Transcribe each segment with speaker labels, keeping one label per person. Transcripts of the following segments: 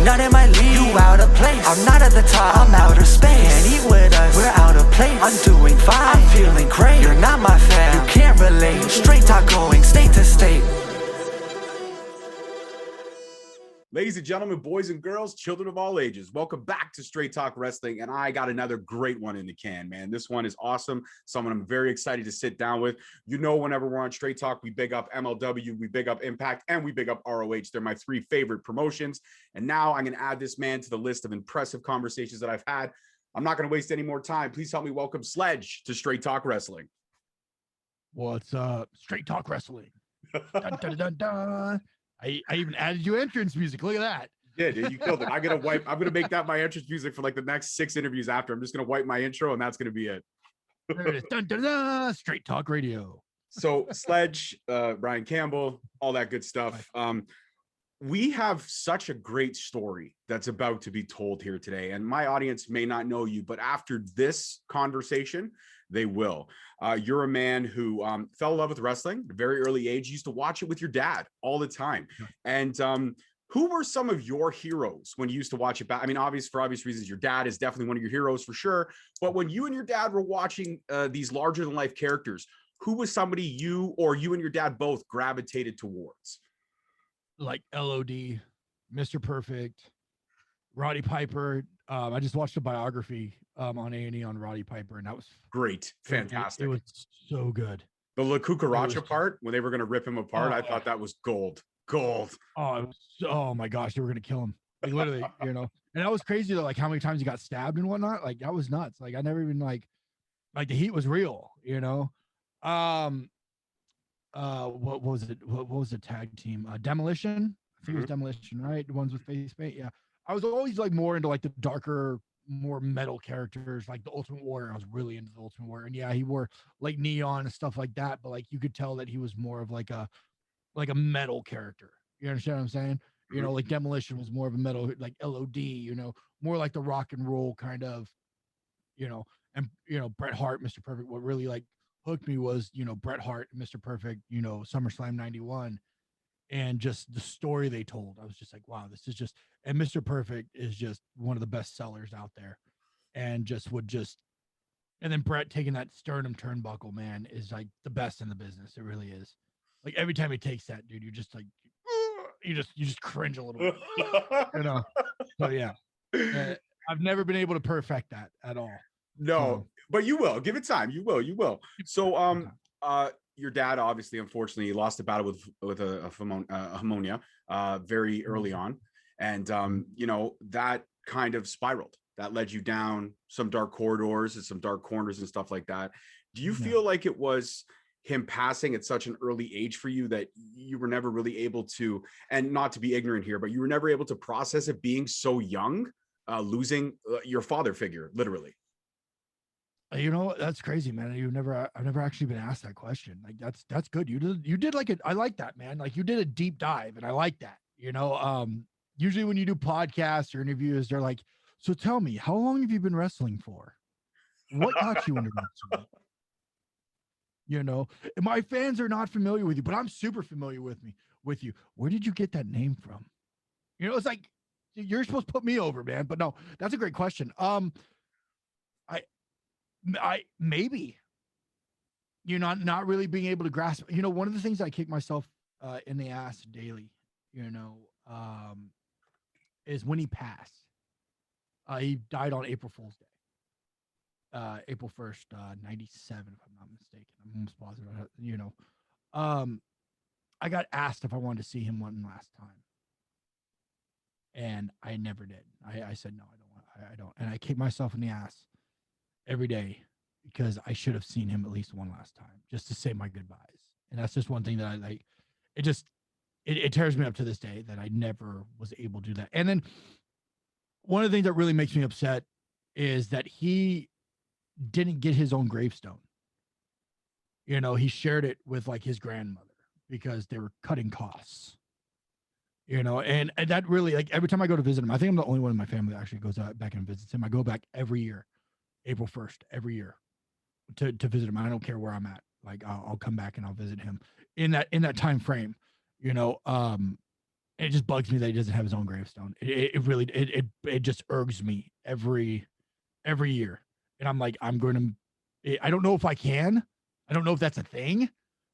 Speaker 1: not in my league. You out of place, I'm not at the top, I'm outer space. Can't eat with us, we're out of place. I'm doing fine, I'm feeling great. You're not my fan, you can't relate. Straight talk going state to state.
Speaker 2: Ladies and gentlemen, boys and girls, children of all ages, welcome back to Straight Talk Wrestling. And I got another great one in the can, man. This one is awesome. Someone I'm very excited to sit down with. You know, whenever we're on Straight Talk, we big up MLW, we big up Impact, and we big up ROH. They're my three favorite promotions. And now I'm going to add this man to the list of impressive conversations that I've had. I'm not going to waste any more time. Please help me welcome Sledge to Straight Talk Wrestling.
Speaker 3: What's up? Straight Talk Wrestling. Dun, dun, dun, dun. I even added you entrance music. Look at that.
Speaker 2: Yeah, dude, you killed it. I'm gonna make that my entrance music for like the next 6 interviews after. I'm just gonna wipe my intro and that's gonna be it.
Speaker 3: There it is. Dun, dun, dun. Straight Talk Radio.
Speaker 2: So Sledge, Brian Campbell, all that good stuff. We have such a great story that's about to be told here today. And my audience may not know you, but after this conversation, they will. You're a man who fell in love with wrestling at a very early age. You used to watch it with your dad all the time. And who were some of your heroes when you used to watch it back? I mean, for obvious reasons, your dad is definitely one of your heroes for sure. But when you and your dad were watching these larger than life characters, who was somebody you and your dad both gravitated towards?
Speaker 3: Like LOD, Mr. Perfect, Roddy Piper. I just watched a biography on A&E on Roddy Piper, and that was
Speaker 2: great. Fantastic.
Speaker 3: It was so good.
Speaker 2: The La Cucaracha part, when they were going to rip him apart, I thought that was gold.
Speaker 3: Oh my gosh, they were going to kill him. Like, literally, you know. And that was crazy, though, like how many times he got stabbed and whatnot. Like, that was nuts. Like, I never even, like the heat was real, you know. What was it? What was the tag team? Demolition. I think it was Demolition, right? The ones with face paint. Yeah. I was always like more into like the darker, more metal characters, like the Ultimate Warrior. I was really into the Ultimate Warrior. And yeah, he wore like neon and stuff like that, but like you could tell that he was more of like a metal character. You understand what I'm saying? You know, like Demolition was more of a metal, like LOD, you know, more like the rock and roll kind of, you know, and you know, Bret Hart, Mr. Perfect. What really like hooked me was, you know, Bret Hart, Mr. Perfect, you know, SummerSlam 91, and just the story they told. I was just like, wow, this is just, and Mr. Perfect is just one of the best sellers out there, and and then Bret taking that sternum turnbuckle, man, is like the best in the business. It really is. Like every time he takes that, dude, you just like, you just cringe a little bit, you know? So yeah, I've never been able to perfect that at all.
Speaker 2: No, but you will. Give it time. You will. So, your dad obviously, unfortunately, lost a battle with a pneumonia very early on, and you know that kind of spiraled. That led you down some dark corridors and some dark corners and stuff like that. Do you feel like it was him passing at such an early age for you that you were never really able to, and not to be ignorant here, but you were never able to process it being so young, losing your father figure, literally?
Speaker 3: You know, that's crazy, man. I've never actually been asked that question. Like that's good. You did like it. I like that, man. Like you did a deep dive, and I like that. You know, usually when you do podcasts or interviews, they're like, so tell me, how long have you been wrestling for? What got you into wrestling? You know, and my fans are not familiar with you, but I'm super familiar with you. Where did you get that name from? You know, it's like you're supposed to put me over, man. But no, that's a great question. I maybe, you know, not really being able to grasp, you know, one of the things I kick myself in the ass daily, you know, is when he passed. He died on April Fool's Day. April 1st, 97, if I'm not mistaken. I'm almost positive. You know, I got asked if I wanted to see him one last time, and I never did. I said no, I don't, and I kick myself in the ass every day because I should have seen him at least one last time just to say my goodbyes. And that's just one thing that I like. It tears me up to this day that I never was able to do that. And then one of the things that really makes me upset is that he didn't get his own gravestone. You know, he shared it with like his grandmother because they were cutting costs. You know, and that really, like, every time I go to visit him, I think I'm the only one in my family that actually goes back and visits him. I go back every year, April 1st, every year to visit him. I don't care where I'm at. Like, I'll come back and I'll visit him in that time frame, you know. And it just bugs me that he doesn't have his own gravestone. It really it just irks me every year. And I'm like, I don't know if I can. I don't know if that's a thing.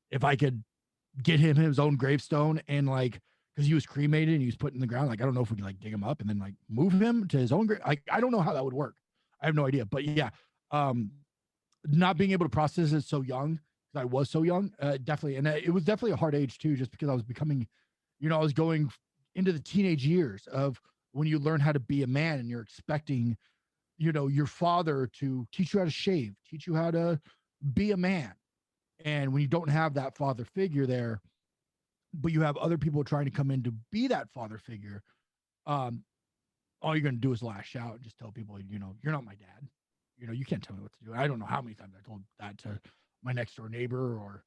Speaker 3: If I could get him his own gravestone and like, because he was cremated and he was put in the ground. Like, I don't know if we can like dig him up and then like move him to his own grave. I don't know how that would work. I have no idea. But yeah, not being able to process it so young, because I was so young, definitely. And it was definitely a hard age too, just because I was becoming, I was going into the teenage years of when you learn how to be a man and you're expecting, your father to teach you how to shave, teach you how to be a man. And when you don't have that father figure there, but you have other people trying to come in to be that father figure, all you're going to do is lash out and just tell people, you're not my dad. You can't tell me what to do. I don't know how many times I told that to my next door neighbor or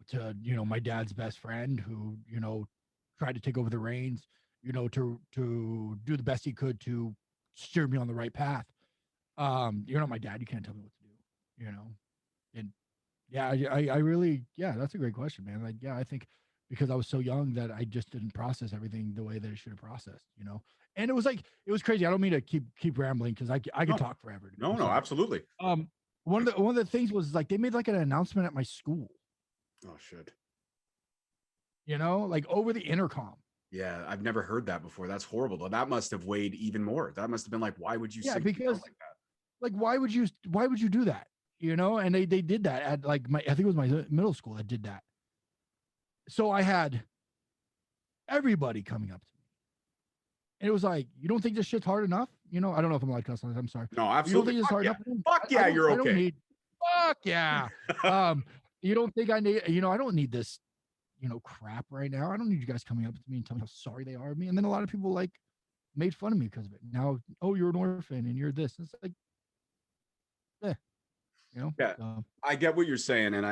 Speaker 3: to, my dad's best friend who, tried to take over the reins, to do the best he could to steer me on the right path. You're not my dad. You can't tell me what to do, and yeah, I really, yeah, that's a great question, man. Like, yeah, I think because I was so young that I just didn't process everything the way that it should have processed, and it was crazy. I don't mean to keep rambling because I could talk forever.
Speaker 2: No, absolutely.
Speaker 3: One of the things was like, they made like an announcement at my school,
Speaker 2: Oh shit.
Speaker 3: like over the intercom.
Speaker 2: Yeah, I've never heard that before. That's horrible. Though. That must have weighed even more. That must have been like, why would you say
Speaker 3: because
Speaker 2: like that?
Speaker 3: Like, why would you do that? And they did that at like I think it was my middle school that did that. So I had everybody coming up to me. And it was like, you don't think this shit's hard enough? I don't know if I'm allowed to cuss on this. I'm sorry.
Speaker 2: No, absolutely.
Speaker 3: You don't think it's hard enough?
Speaker 2: Fuck yeah, you're okay.
Speaker 3: Fuck yeah. You don't think I need, I don't need this, crap right now. I don't need you guys coming up to me and telling me how sorry they are of me. And then a lot of people like made fun of me because of it. Now, oh, you're an orphan and you're this. It's like,
Speaker 2: yeah, I get what you're saying, and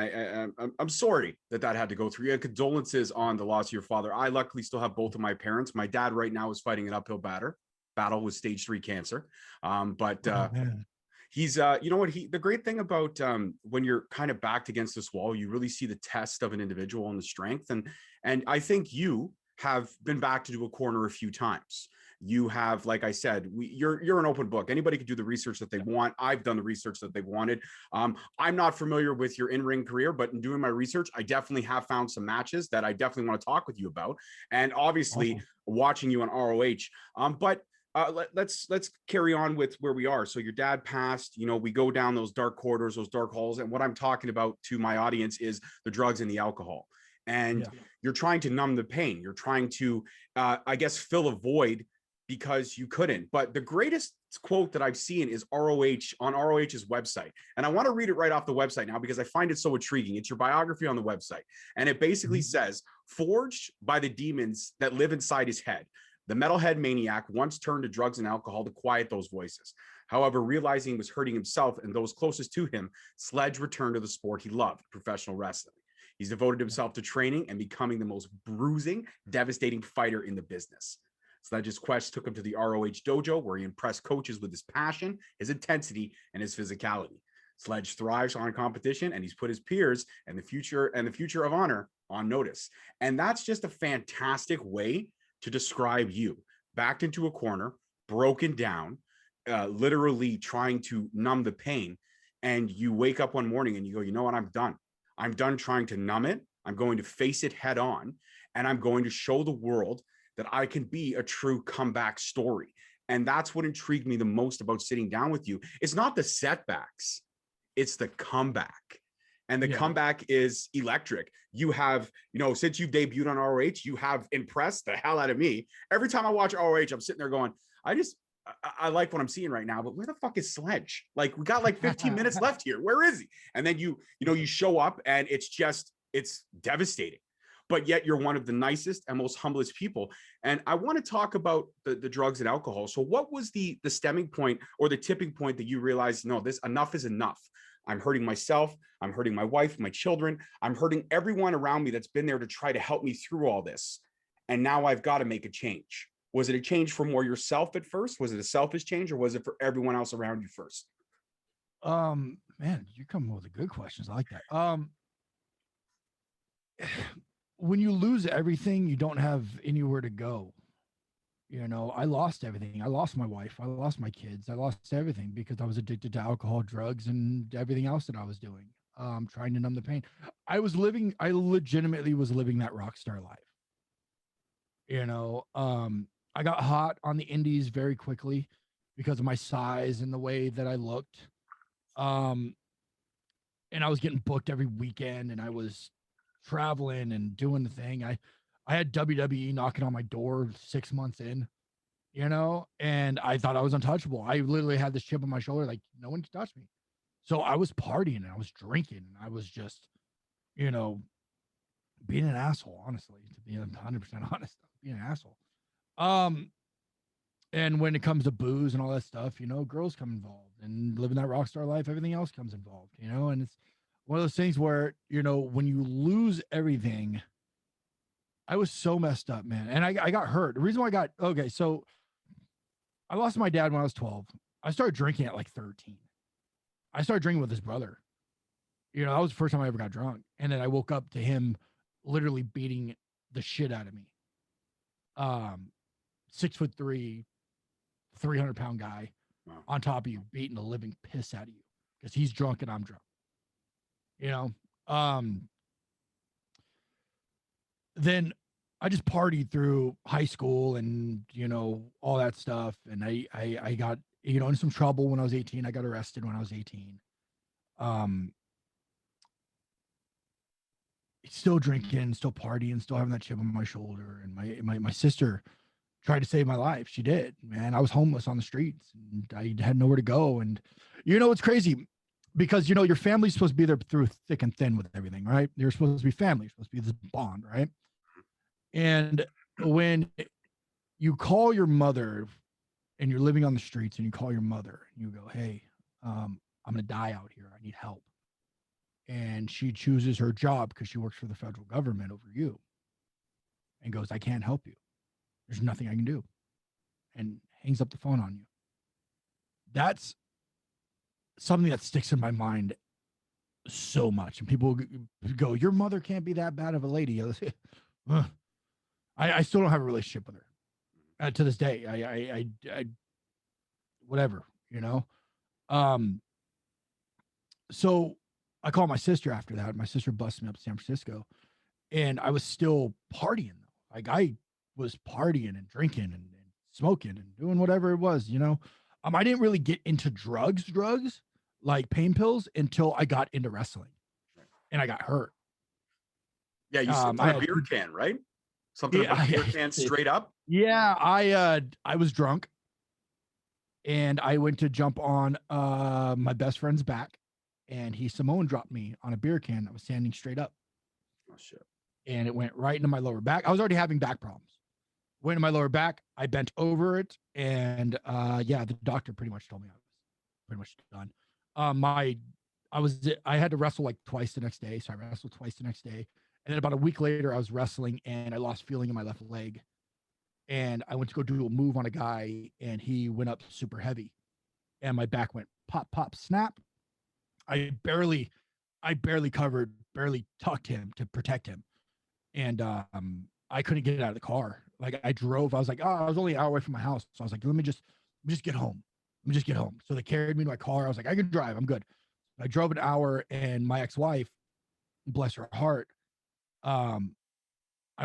Speaker 2: I'm sorry that had to go through. Yeah, condolences on the loss of your father. I luckily still have both of my parents. My dad right now is fighting an uphill battle with stage 3 cancer. He's the great thing about when you're kind of backed against this wall, you really see the test of an individual and the strength. And I think you have been backed into a corner a few times. You have, like I said, you're an open book. Anybody can do the research that they want. I've done the research that they wanted. I'm not familiar with your in-ring career, but in doing my research, I definitely have found some matches that I definitely want to talk with you about. And obviously watching you on ROH. Let's carry on with where we are. So your dad passed, we go down those dark corridors, those dark halls. And what I'm talking about to my audience is the drugs and the alcohol. And you're trying to numb the pain. You're trying to, I guess, fill a void because you couldn't. But the greatest quote that I've seen is ROH on ROH's website. And I want to read it right off the website now because I find it so intriguing. It's your biography on the website. And it basically says, forged by the demons that live inside his head, the metalhead maniac once turned to drugs and alcohol to quiet those voices. However, realizing he was hurting himself and those closest to him, Sledge returned to the sport he loved, professional wrestling. He's devoted himself to training and becoming the most bruising, devastating fighter in the business. Sledge's quest took him to the ROH dojo, where he impressed coaches with his passion, his intensity, and his physicality. Sledge thrives on competition, and he's put his peers and the future of honor on notice. And that's just a fantastic way to describe you. Backed into a corner, broken down, literally trying to numb the pain. And you wake up one morning and you go, you know what? I'm done. I'm done trying to numb it. I'm going to face it head on, and I'm going to show the world that I can be a true comeback story. And that's what intrigued me the most about sitting down with you. It's not the setbacks, it's the comeback. And the comeback is electric. You have, since you've debuted on ROH, you have impressed the hell out of me. Every time I watch ROH, I'm sitting there going, I like what I'm seeing right now, but where the fuck is Sledge? Like, we got like 15 minutes left here. Where is he? And then you show up and it's devastating. But yet you're one of the nicest and most humblest people. And I want to talk about the drugs and alcohol. So what was the stemming point or the tipping point that you realized, no, enough is enough. I'm hurting myself. I'm hurting my wife, my children. I'm hurting everyone around me that's been there to try to help me through all this. And now I've got to make a change. Was it a change for more yourself at first? Was it a selfish change, or was it for everyone else around you first?
Speaker 3: Man, you come with the good questions. I like that. when you lose everything, you don't have anywhere to go. I lost everything. I lost my wife. I lost my kids. I lost everything because I was addicted to alcohol, drugs, and everything else that I was doing. Trying to numb the pain. I legitimately was living that rock star life. I got hot on the indies very quickly because of my size and the way that I looked. And I was getting booked every weekend, and I was traveling and doing the thing. I had WWE knocking on my door 6 months in, and I thought I was untouchable. I literally had this chip on my shoulder, like no one can touch me. So I was partying and I was drinking and I was just, being an asshole, honestly, to be 100% honest, being an asshole. And when it comes to booze and all that stuff, girls come involved, and living that rock star life, everything else comes involved, and it's one of those things where, when you lose everything, I was so messed up, man. And I got hurt. The reason why so I lost my dad when I was 12. I started drinking at like 13. I started drinking with his brother. That was the first time I ever got drunk. And then I woke up to him literally beating the shit out of me. 6'3", 300-pound guy on top of you, beating the living piss out of you because he's drunk and I'm drunk. Then I just partied through high school and, all that stuff. And I got, in some trouble when I was 18. I got arrested when I was 18. Still drinking, still partying, still having that chip on my shoulder. And my sister tried to save my life. She did, man. I was homeless on the streets and I had nowhere to go. And, it's crazy because, your family's supposed to be there through thick and thin with everything, right? You're supposed to be family. You're supposed to be this bond, right? And when you call your mother and you're living on the streets and you call your mother and you go, hey, I'm going to die out here. I need help. And she chooses her job because she works for the federal government over you and goes, I can't help you. There's nothing I can do. And hangs up the phone on you. That's something that sticks in my mind so much. And people go, your mother can't be that bad of a lady. I still don't have a relationship with her to this day. I whatever, So I called my sister after that. My sister busted me up to San Francisco, and I was still partying though. Like I was partying and drinking and smoking and doing whatever it was, I didn't really get into drugs like pain pills until I got into wrestling and I got hurt.
Speaker 2: Yeah, you slipped on a beer can, right? Something about beer can straight up.
Speaker 3: Yeah, I was drunk and I went to jump on my best friend's back, and he Samoan dropped me on a beer can that was standing straight up.
Speaker 2: Oh shit. And
Speaker 3: it went right into my lower back. I was already having back problems. Went in my lower back. I bent over it, and the doctor pretty much told me I was pretty much done. I had to wrestle like twice the next day, so I wrestled twice the next day. And then about a week later, I was wrestling and I lost feeling in my left leg. And I went to go do a move on a guy and he went up super heavy. And my back went pop, pop, snap. I barely tucked him to protect him. And I couldn't get out of the car. Like I drove, I was like, I was only an hour away from my house. So I was like, let me just get home. Let me just get home. So they carried me to my car. I was like, I can drive. I'm good. I drove an hour, and my ex-wife, bless her heart, I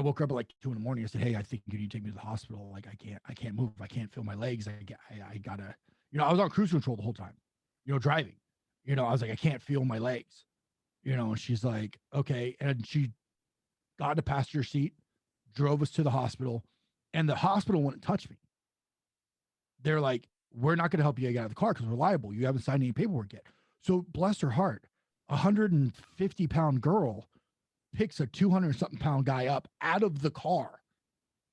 Speaker 3: woke her up at like 2 a.m. I said, hey, I think you need to take me to the hospital. Like I can't move. I can't feel my legs. I gotta, I was on cruise control the whole time, driving, I was like, I can't feel my legs, and she's like, okay. And she got in the passenger seat, drove us to the hospital, and the hospital wouldn't touch me. They're like, we're not going to help you get out of the car because we're liable. You haven't signed any paperwork yet. So bless her heart, 150-pound girl picks a 200-something pound guy up out of the car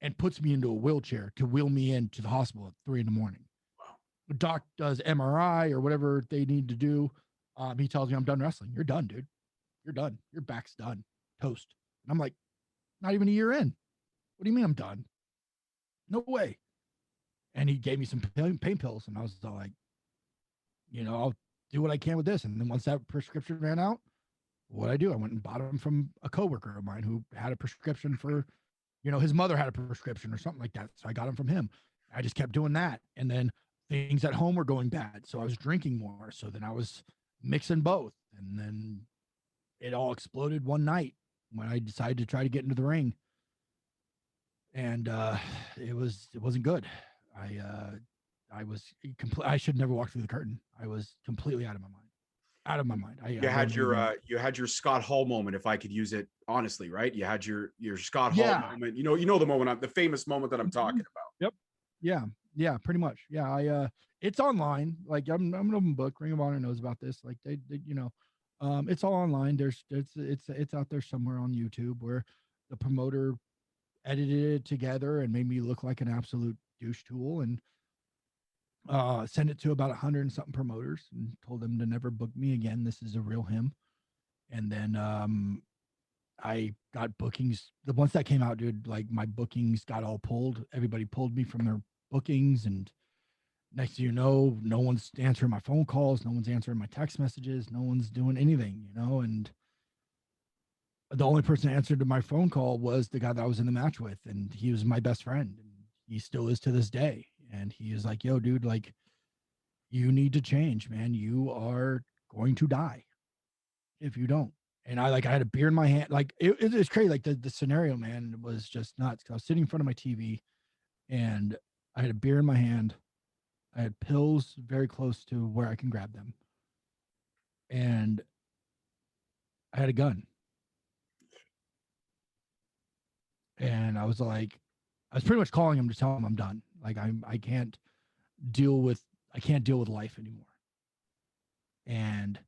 Speaker 3: and puts me into a wheelchair to wheel me into the hospital at 3 a.m. Wow. The doc does MRI or whatever they need to do. He tells me I'm done wrestling. You're done, dude. You're done. Your back's done. Toast. And I'm like, not even a year in. What do you mean I'm done? No way. And he gave me some pain pills. And I was like, I'll do what I can with this. And then once that prescription ran out, what I do, I went and bought them from a coworker of mine who had a prescription for, his mother had a prescription or something like that. So I got them from him. I just kept doing that. And then things at home were going bad. So I was drinking more. So then I was mixing both. And then it all exploded one night when I decided to try to get into the ring. And it wasn't good. I should never walk through the curtain. I was completely out of my mind.
Speaker 2: You had your Scott Hall moment, if I could use it honestly, right? You had your Scott Hall moment. You know the moment, the famous moment that I'm talking about.
Speaker 3: Yep. Yeah, pretty much. Yeah, it's online. Like I'm an open book. Ring of Honor knows about this. Like they it's all online. It's out there somewhere on YouTube where the promoter edited it together and made me look like an absolute douche tool and sent it to about 100 and something promoters and told them to never book me again. This is a real him. And then I got bookings. The ones that came out, dude, like my bookings got all pulled. Everybody pulled me from their bookings. And next thing you know, no one's answering my phone calls. No one's answering my text messages. No one's doing anything, and the only person that answered to my phone call was the guy that I was in the match with. And he was my best friend. And he still is to this day. And he is like, yo, dude, like, you need to change, man. You are going to die if you don't. And I had a beer in my hand. Like, it was crazy. Like, the scenario, man, was just nuts. I was sitting in front of my TV and I had a beer in my hand. I had pills very close to where I can grab them. And I had a gun. And I was pretty much calling him to tell him I'm done. Like I can't deal with life anymore. And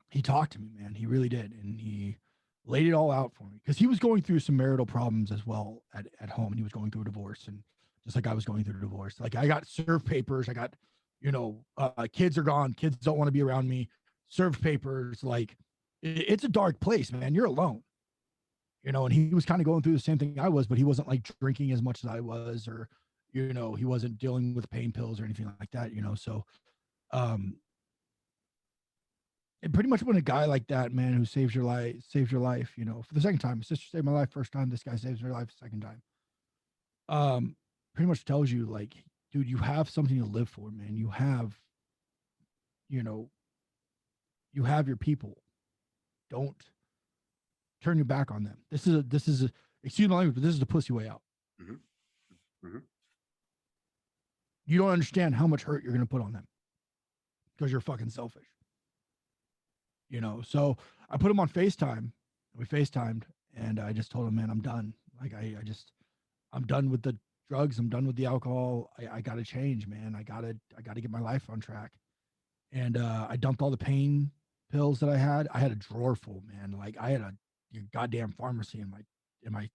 Speaker 3: he talked to me, man. He really did. And he laid it all out for me because he was going through some marital problems as well at home. And he was going through a divorce, and just like I was going through a divorce. Like I got served papers. I got, kids are gone. Kids don't want to be around me. Served papers. Like it's a dark place, man. You're alone. And he was kind of going through the same thing I was, but he wasn't like drinking as much as I was, or, he wasn't dealing with pain pills or anything like that, So, and pretty much when a guy like that, man, who saves your life, for the second time, my sister saved my life first time, this guy saves her life second time. Pretty much tells you like, dude, you have something to live for, man. You have your people. Don't turn your back on them. This is excuse my language, but this is the pussy way out. Mm-hmm. Mm-hmm. You don't understand how much hurt you're going to put on them because you're fucking selfish. So I put him on FaceTime. We FaceTimed and I just told him, man, I'm done. Like I'm done with the drugs. I'm done with the alcohol. I got to change, man. I got to get my life on track. And I dumped all the pain pills that I had. I had a drawer full, man. Like I had a goddamn pharmacy in my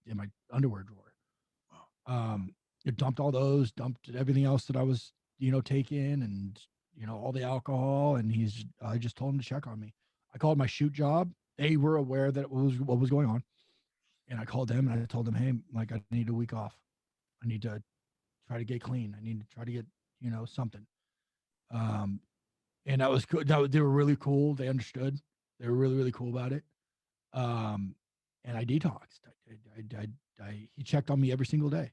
Speaker 3: underwear drawer. Wow. It dumped all those, dumped everything else that I was, taking, and all the alcohol. And I just told him to check on me. I called my shoot job. They were aware that what was going on. And I called them and I told them, hey, like I need a week off. I need to try to get clean. I need to try to get, something. And that was cool. They were really cool. They understood. They were really, really cool about it. And I detoxed. He checked on me every single day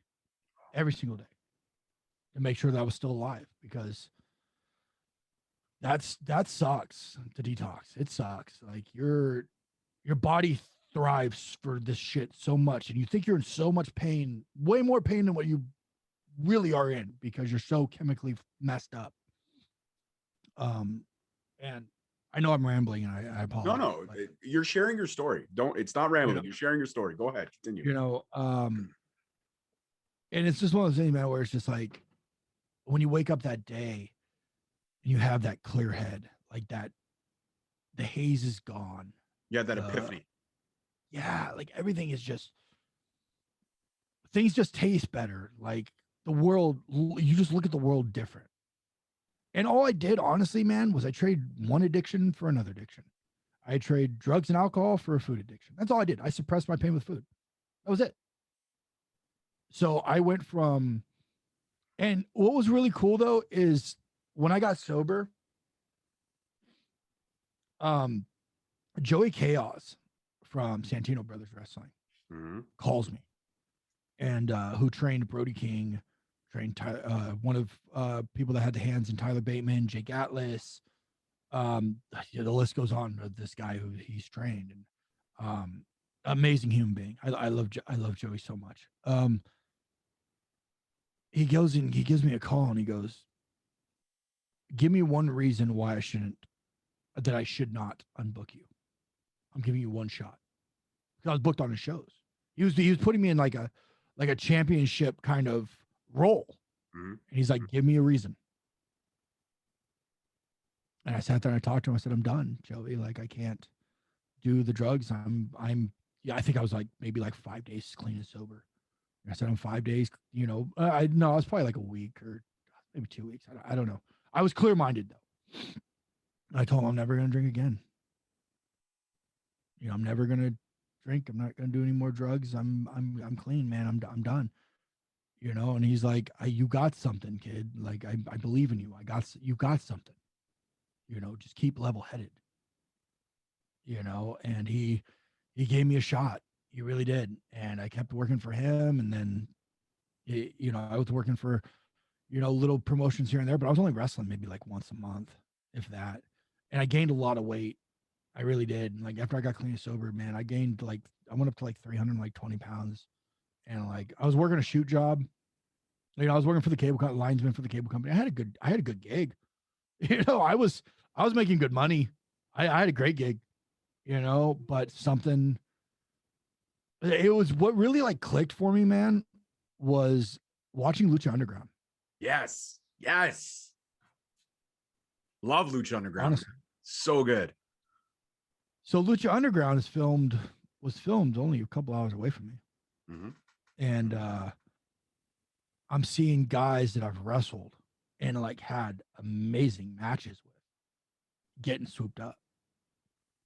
Speaker 3: to make sure that I was still alive, because that sucks to detox. It sucks. Like your body thrives for this shit so much, and you think you're in so much pain, way more pain than what you really are in, because you're so chemically messed up. And I know I'm rambling, and I apologize.
Speaker 2: No, you're sharing your story. It's not rambling. You're sharing your story. Go ahead, continue.
Speaker 3: And it's just one of those things, man, where it's just like when you wake up that day and you have that clear head, like that, the haze is gone.
Speaker 2: Yeah, that epiphany.
Speaker 3: Yeah, like everything is just, things just taste better. Like the world, you just look at the world different. And all I did, honestly, man, was I trade one addiction for another addiction. I trade drugs and alcohol for a food addiction. That's all I did. I suppressed my pain with food. That was it. So I went from, and what was really cool though, is when I got sober, Joey Chaos from Santino Brothers Wrestling calls me, and who trained Brody King, trained one of people that had the hands in Tyler Bateman, Jake Atlas. The list goes on of this guy who he's trained, and amazing human being. I love Joey so much. He goes and he gives me a call and he goes, "Give me one reason why I should not unbook you. I'm giving you one shot." Because I was booked on his shows. He was putting me in like a championship kind of role. And he's like, "Give me a reason." And I sat there and I talked to him. I said, "I'm done, Joey. Like, I can't do the drugs. I think I was like maybe like 5 days clean and sober. And I said, I'm 5 days, I was probably like a week or maybe 2 weeks. I don't know. I was clear-minded though. I told him I'm never going to drink again. I'm never going to drink. I'm not going to do any more drugs. I'm clean, man. I'm done. And he's like, "You got something, kid. Like, I believe in you. You got something, just keep level-headed, and he gave me a shot. He really did. And I kept working for him. And then, I was working for, little promotions here and there, but I was only wrestling maybe like once a month, if that. And I gained a lot of weight. I really did. And like after I got clean and sober, man, I went up to like 320 pounds. And like I was working a shoot job. I was working for the linesman for the cable company. I had a good gig. I was making good money. I had a great gig, but it was what really like clicked for me, man, was watching Lucha Underground.
Speaker 2: Yes. Love Lucha Underground.
Speaker 3: Honestly.
Speaker 2: So good.
Speaker 3: So Lucha Underground was filmed only a couple hours away from me. And I'm seeing guys that I've wrestled and like had amazing matches with getting swooped up.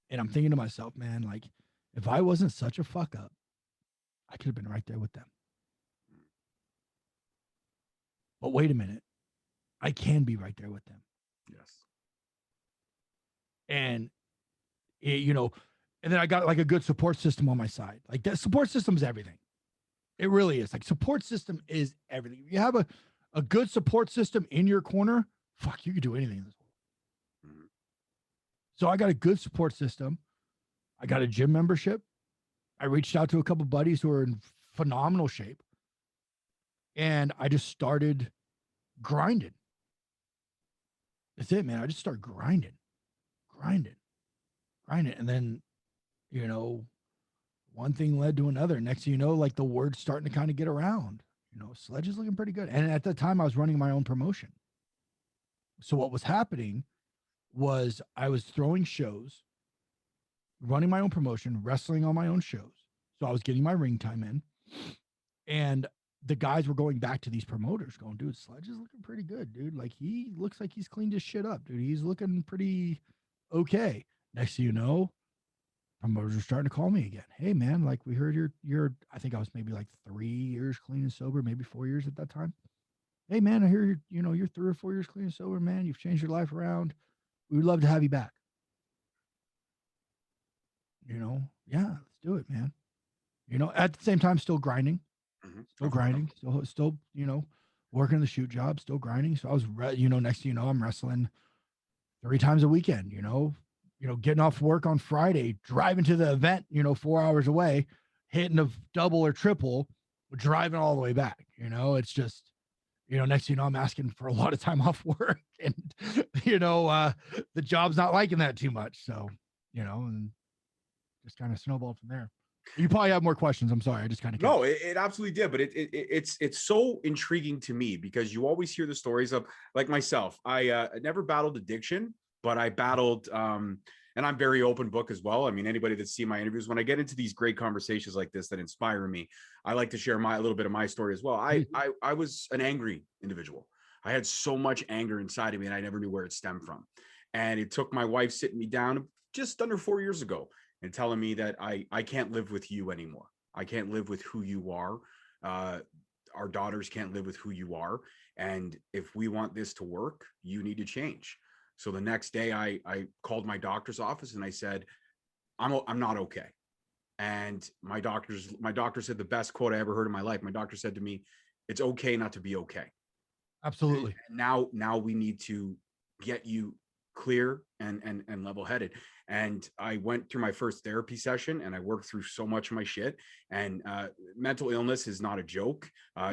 Speaker 3: And I'm thinking to myself, man, like if I wasn't such a fuck up, I could have been right there with them. But wait a minute. I can be right there with them.
Speaker 2: Yes.
Speaker 3: And and then I got like a good support system on my side. Like that support system is everything. It really is. Like support system is everything. If you have a good support system in your corner, fuck, you could do anything in this world. So I got a good support system. I got a gym membership. I reached out to a couple buddies who are in phenomenal shape. And I just started grinding. That's it, man. I just started grinding. And then, one thing led to another. Next thing you know, like the word's starting to kind of get around. Sledge is looking pretty good. And at the time I was running my own promotion. So what was happening was I was throwing shows, running my own promotion, wrestling on my own shows. So I was getting my ring time in. And the guys were going back to these promoters going, "Dude, Sledge is looking pretty good, dude. Like he looks like he's cleaned his shit up, dude. He's looking pretty okay." Next thing you know, promoters are starting to call me again. "Hey man, like we heard you're I think I was maybe like 3 years clean and sober, maybe 4 years at that time. Hey man, I hear you're 3 or 4 years clean and sober, man. You've changed your life around. We would love to have you back." Yeah, let's do it, man. At the same time, still grinding, still, working the shoot job, still grinding. So I was, next thing you know, I'm wrestling 3 times a weekend, getting off work on Friday, driving to the event, 4 hours away, hitting a double or triple, driving all the way back. It's just, next thing you know, I'm asking for a lot of time off work and, the job's not liking that too much. So, and just kind of snowballed from there. You probably have more questions. I'm sorry. I just kind of
Speaker 2: no, it absolutely did, but it's so intriguing to me because you always hear the stories of like myself. I never battled addiction, but I battled and I'm very open book as well. I mean, anybody that's seen my interviews, when I get into these great conversations like this that inspire me, I like to share a little bit of my story as well. I was an angry individual. I had so much anger inside of me and I never knew where it stemmed from. And it took my wife sitting me down just under 4 years ago and telling me that I can't live with you anymore. I can't live with who you are. Our daughters can't live with who you are. And if we want this to work, you need to change. So the next day I called my doctor's office and I said, I'm not okay. And my doctor said the best quote I ever heard in my life. My doctor said to me, it's okay not to be okay.
Speaker 3: Absolutely.
Speaker 2: And now we need to get you clear and level-headed. And I went through my first therapy session and I worked through so much of my shit. And mental illness is not a joke.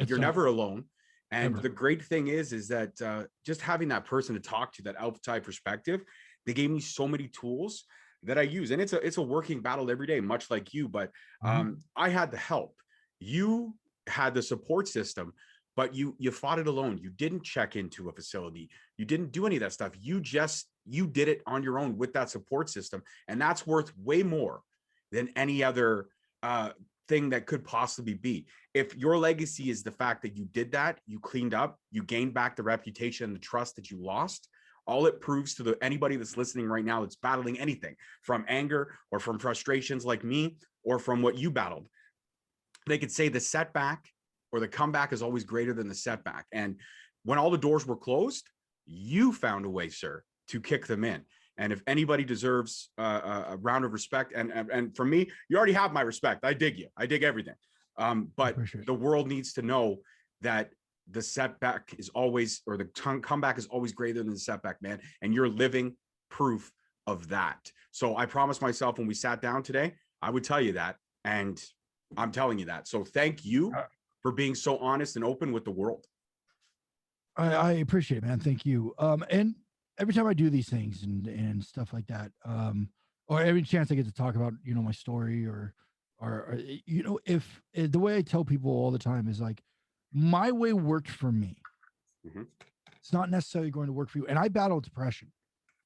Speaker 2: You're never alone. And the great thing is that just having that person to talk to, that outside perspective, they gave me so many tools that I use. And it's a working battle every day, much like you, but I had the help. You had the support system, but you fought it alone. You didn't check into a facility. You didn't do any of that stuff. You did it on your own with that support system. And that's worth way more than any other thing that could possibly be. If your legacy is the fact that you did that, you cleaned up, you gained back the reputation and the trust that you lost, all it proves to anybody that's listening right now that's battling anything from anger or from frustrations like me or from what you battled, they could say the setback or the comeback is always greater than the setback. And when all the doors were closed, you found a way, sir, to kick them in. And if anybody deserves a round of respect, and for me, you already have my respect. I dig you. I dig everything. But the world needs to know that the setback is always, or the comeback is always greater than the setback, man. And you're living proof of that. So I promised myself when we sat down today, I would tell you that. And I'm telling you that. So thank you for being so honest and open with the world.
Speaker 3: I appreciate it, man. Thank you. And every time I do these things and stuff like that, or every chance I get to talk about, my story or if the way I tell people all the time is like, my way worked for me.
Speaker 2: Mm-hmm.
Speaker 3: It's not necessarily going to work for you. And I battle depression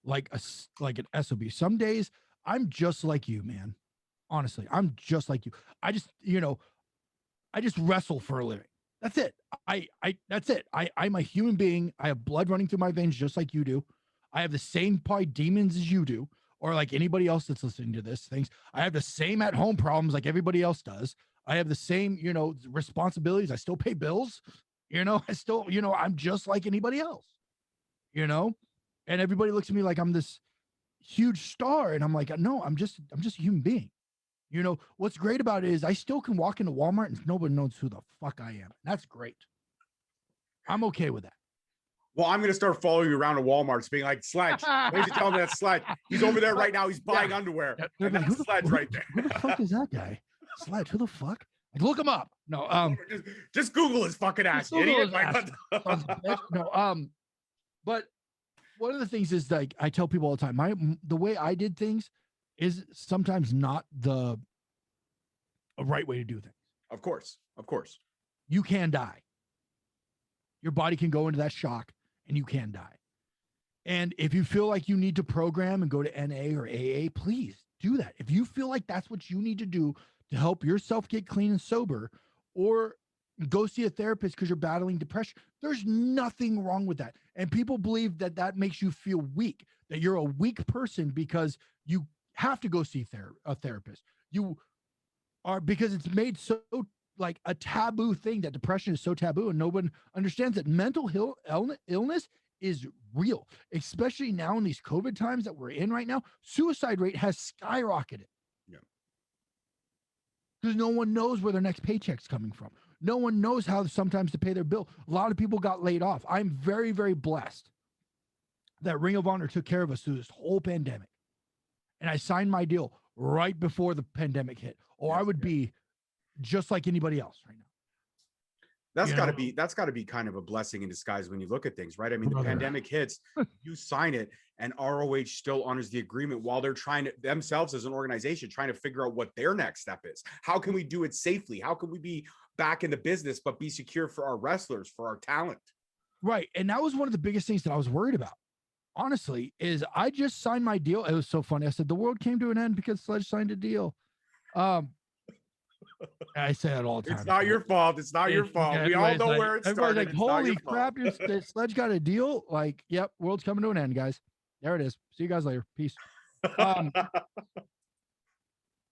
Speaker 3: like an SOB. Some days I'm just like you, man. Honestly, I'm just like you. I just wrestle for a living. That's it. That's it. I'm a human being. I have blood running through my veins just like you do. I have the same probably demons as you do, or like anybody else that's listening to this things. I have the same at home problems like everybody else does. I have the same, responsibilities. I still pay bills, I still, I'm just like anybody else, and everybody looks at me like I'm this huge star. And I'm like, no, I'm just a human being. What's great about it is I still can walk into Walmart and nobody knows who the fuck I am. That's great. I'm okay with that.
Speaker 2: Well, I'm going to start following you around to Walmart, being like, Sledge. Ladies and gentlemen, that's Sledge. He's over there right now. He's buying underwear.
Speaker 3: Yeah,
Speaker 2: and that's Sledge right there.
Speaker 3: Who the fuck is that guy? Sledge, who the fuck? Like, look him up. No,
Speaker 2: just Google his fucking ass. Idiot.
Speaker 3: No, but one of the things is like I tell people all the time, the way I did things is sometimes not a right way to do things.
Speaker 2: Of course.
Speaker 3: You can die. Your body can go into that shock and you can die. And if you feel like you need to program and go to NA or AA, please do that. If you feel like that's what you need to do to help yourself get clean and sober, or go see a therapist because you're battling depression, there's nothing wrong with that. And people believe that makes you feel weak, that you're a weak person because you have to go see a therapist. You are, because it's made so like a taboo thing, that depression is so taboo, and no one understands that mental illness is real, especially now in these COVID times that we're in right now. Suicide rate has skyrocketed.
Speaker 2: Yeah.
Speaker 3: Because no one knows where their next paycheck's coming from. No one knows how sometimes to pay their bill. A lot of people got laid off. I'm very, very blessed that Ring of Honor took care of us through this whole pandemic. And I signed my deal right before the pandemic hit, or I would be just like anybody else right now.
Speaker 2: That's got to be kind of a blessing in disguise when you look at things, right? I mean, the pandemic hits, you sign it, and ROH still honors the agreement while they're trying to, themselves as an organization, trying to figure out what their next step is. How can we do it safely? How can we be back in the business, but be secure for our wrestlers, for our talent?
Speaker 3: Right. And that was one of the biggest things that I was worried about, honestly, is I just signed my deal. It was so funny. I said, the world came to an end because Sledge signed a deal. I say that all the time.
Speaker 2: It's not your fault. It's not your fault. We all know where it started.
Speaker 3: Like, holy crap, Sledge got a deal. Like, yep, world's coming to an end, guys. There it is. See you guys later. Peace. And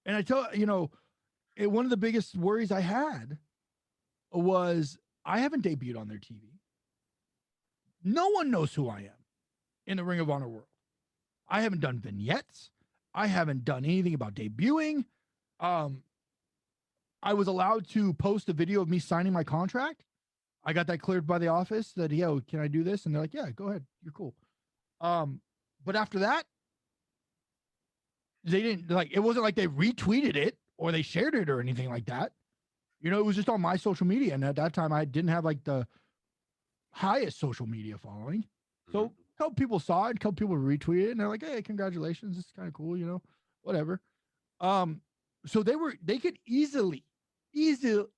Speaker 3: I tell one of the biggest worries I had was I haven't debuted on their TV. No one knows who I am in the Ring of Honor world. I haven't done vignettes. I haven't done anything about debuting. I was allowed to post a video of me signing my contract. I got that cleared by the office that, yo, can I do this? And they're like, yeah, go ahead. You're cool. But after that, they didn't it wasn't like they retweeted it or they shared it or anything like that. It was just on my social media. And at that time I didn't have like the highest social media following. So a couple people saw it, a couple people retweeted it, and they're like, hey, congratulations. It's kind of cool, whatever. So they could easily have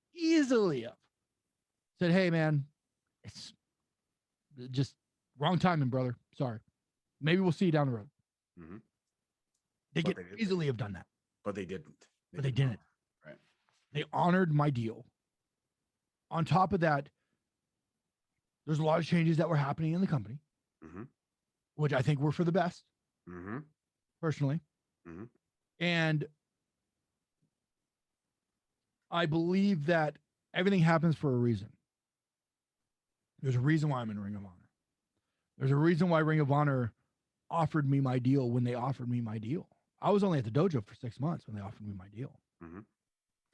Speaker 3: said, hey man, it's just wrong timing, brother. Sorry. Maybe we'll see you down the road.
Speaker 2: Mm-hmm.
Speaker 3: They could easily have done that.
Speaker 2: But they didn't.
Speaker 3: They didn't.
Speaker 2: Right.
Speaker 3: They honored my deal. On top of that, there's a lot of changes that were happening in the company, which I think were for the best, personally. And I believe that everything happens for a reason. There's a reason why I'm in Ring of Honor. There's a reason why Ring of Honor offered me my deal when they offered me my deal. I was only at the dojo for 6 months when they offered me my deal.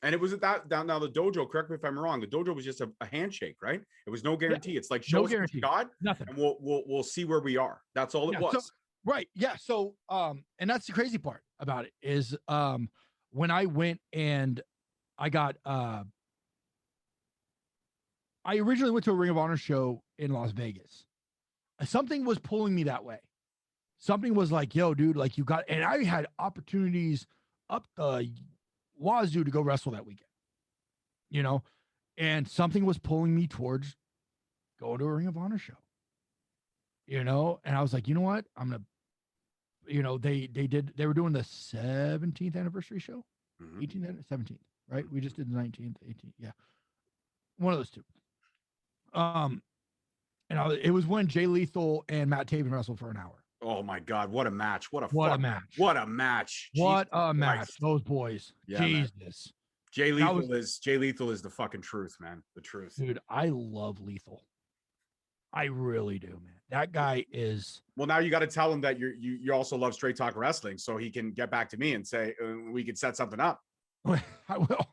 Speaker 2: And it was at that down now the dojo, correct me if I'm wrong. The dojo was just a handshake, right? It was no guarantee. It's like show us what you got,
Speaker 3: nothing.
Speaker 2: And we'll see where we are. That's all it was.
Speaker 3: So, right. Yeah. So and that's the crazy part about it is when I went and I got I originally went to a Ring of Honor show in Las Vegas. Something was pulling me that way. Something was like, yo, dude, like you got, and I had opportunities up the wazoo to go wrestle that weekend, and something was pulling me towards going to a Ring of Honor show, and I was like, you know what? I'm going to, they were doing the 17th anniversary show, 18th, 17th, right? We just did the 19th, 18th. Yeah. One of those two. It was when Jay Lethal and Matt Taven wrestled for an hour.
Speaker 2: Oh my God. What a match. What a match.
Speaker 3: Those boys. Yeah, Jesus. Man.
Speaker 2: Jay Lethal is the fucking truth, man. The truth.
Speaker 3: Dude, I love Lethal. I really do, man. That guy is.
Speaker 2: Well, now you got to tell him that you also love Straight Talk Wrestling, so he can get back to me and say we could set something up.
Speaker 3: I will.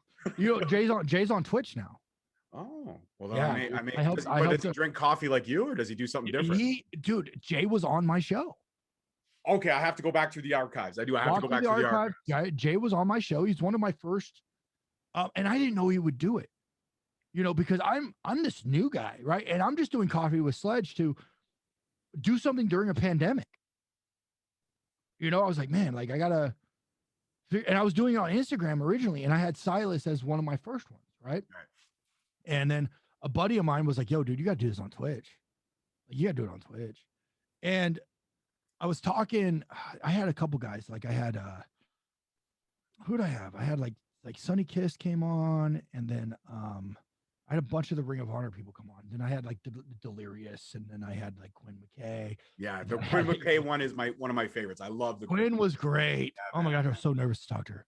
Speaker 3: Jay's on Twitch now.
Speaker 2: Oh, well, yeah, does he drink coffee like you, or does he do something different?
Speaker 3: Dude, Jay was on my show.
Speaker 2: Okay, I have to go back through the archives. I have to go back through the archives.
Speaker 3: Yeah, Jay was on my show. He's one of my first, and I didn't know he would do it, because I'm this new guy, right? And I'm just doing coffee with Sledge to do something during a pandemic. I was like, man, like I gotta, and I was doing it on Instagram originally, and I had Silas as one of my first ones, right? And then a buddy of mine was like, yo, dude, you got to do this on Twitch. Like, you got to do it on Twitch. And I was talking, I had a couple guys, like I had, who'd I have? I had like Sonny Kiss came on, and then I had a bunch of the Ring of Honor people come on. Then I had like Delirious, and then I had like Quinn McKay.
Speaker 2: Yeah, the Quinn McKay one is one of my favorites. I love the
Speaker 3: Quinn was great. Yeah, oh my God, I was so nervous to talk to her.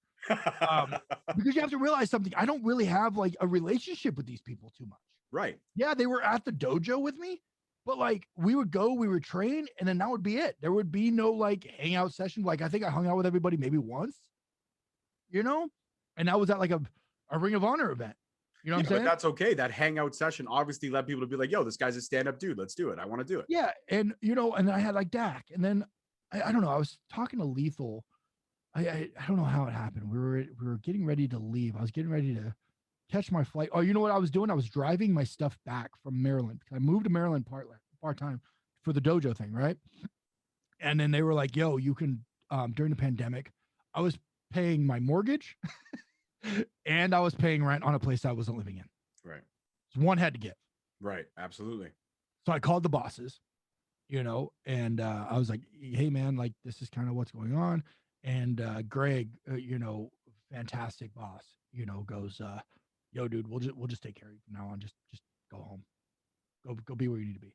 Speaker 3: Because you have to realize something. I don't really have like a relationship with these people too much.
Speaker 2: Right.
Speaker 3: Yeah, they were at the dojo with me, but like we would train, and then that would be it. There would be no like hangout session. Like I think I hung out with everybody maybe once, and that was at like a Ring of Honor event. You know what I'm saying?
Speaker 2: But that's okay. That hangout session obviously led people to be like, yo, this guy's a stand-up dude. Let's do it. I want to do it.
Speaker 3: Yeah. And and then I had like Dak, and then I don't know. I was talking to Lethal. I don't know how it happened. We were getting ready to leave. I was getting ready to catch my flight. Oh, you know what I was doing? I was driving my stuff back from Maryland. I moved to Maryland part-time for the dojo thing, right? And then they were like, yo, you can, during the pandemic, I was paying my mortgage and I was paying rent on a place I wasn't living in.
Speaker 2: Right.
Speaker 3: So one had to give.
Speaker 2: Right. Absolutely.
Speaker 3: So I called the bosses, and I was like, hey man, like this is kind of what's going on. And Greg, fantastic boss, goes, yo, dude, we'll just take care of you from now on. Just go home. Go be where you need to be.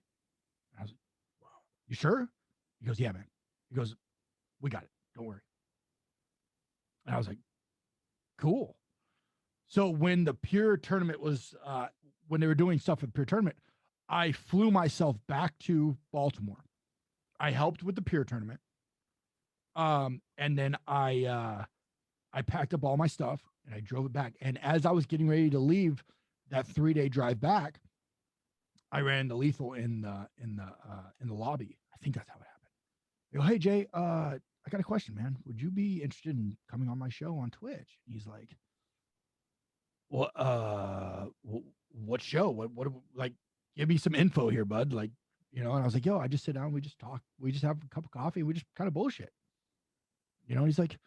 Speaker 3: And I was like, wow, you sure? He goes, yeah, man. He goes, we got it. Don't worry. And I was like, cool. So when the Pure tournament was, when they were doing stuff at Pure tournament, I flew myself back to Baltimore. I helped with the Pure tournament. And then I packed up all my stuff and I drove it back. And as I was getting ready to leave that 3-day drive back, I ran into Lethal in the lobby. I think that's how it happened. I go, hey Jay, I got a question, man. Would you be interested in coming on my show on Twitch? He's like, well, what show? What like, give me some info here, bud. Like, and I was like, yo, I just sit down, we just talk, we just have a cup of coffee, we just kind of bullshit. And he's like,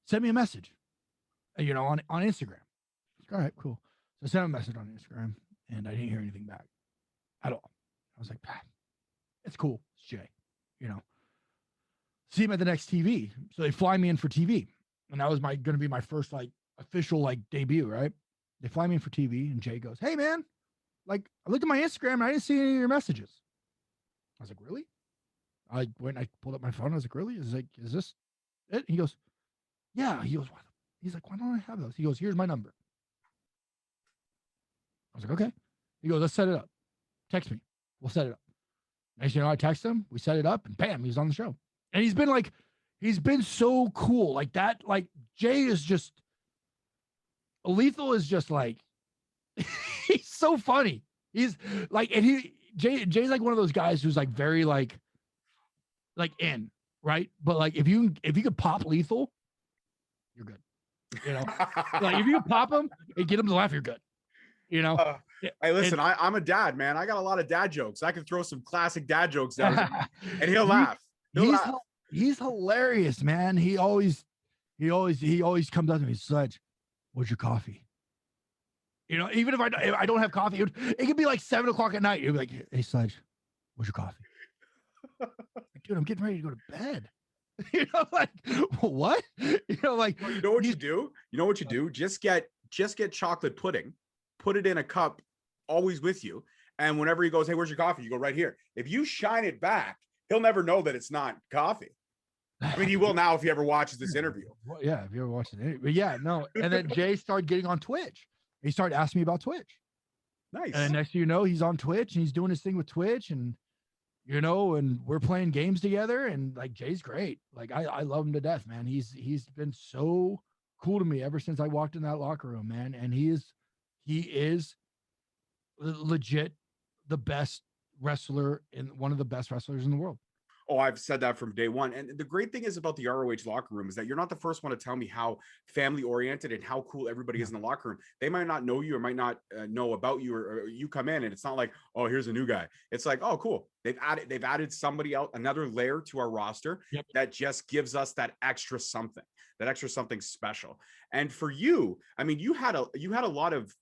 Speaker 3: send me a message, on Instagram. Like, all right, cool. So I sent him a message on Instagram and I didn't hear anything back at all. I was like, it's cool. It's Jay, See him at the next TV. So they fly me in for TV. And that was going to be my first official debut, right? They fly me in for TV and Jay goes, hey man, I looked at my Instagram and I didn't see any of your messages. I was like, really? I went and I pulled up my phone. I was like, really? Is this it? He goes, yeah. He goes, what? He's like, why don't I have those? He goes, here's my number. I was like, okay. He goes, let's set it up. Text me. We'll set it up. Next thing you know, I text him. We set it up and bam, he's on the show. And he's been so cool. Like that, Jay is just, Lethal is just he's so funny. He's Jay's one of those guys who's very in, right? But if you could pop Lethal, you're good. If you pop him and get him to laugh, you're good.
Speaker 2: Hey, listen, I'm a dad, man. I got a lot of dad jokes. I can throw some classic dad jokes down and he'll laugh.
Speaker 3: He's hilarious, man. He always comes up to me, Sledge, what's your coffee? Even if I don't have coffee, it could be 7 o'clock at night. You'd be like, hey, Sledge, what's your coffee? Dude, I'm getting ready to go to bed. What?
Speaker 2: You know what you do? You know what you do? Just get chocolate pudding, put it in a cup, always with you. And whenever he goes, hey, where's your coffee? You go right here. If you shine it back, he'll never know that it's not coffee. I mean, he will now if he ever watches this interview.
Speaker 3: Well, yeah, if you ever watch it. But yeah, no. And then Jay started getting on Twitch. He started asking me about Twitch.
Speaker 2: Nice.
Speaker 3: And next thing you know, he's on Twitch and he's doing his thing with Twitch and and we're playing games together and Jay's great. I love him to death, man. He's been so cool to me ever since I walked in that locker room, man. And he is legit the best wrestler one of the best wrestlers in the world.
Speaker 2: Oh, I've said that from day one. And the great thing is about the ROH locker room is that you're not the first one to tell me how family oriented and how cool everybody is in the locker room. They might not know you or might not know about you or you come in and it's not like, oh, here's a new guy. It's like, oh, cool. They've added somebody else, another layer to our roster that just gives us that extra something special. And for you, I mean, you had a lot of,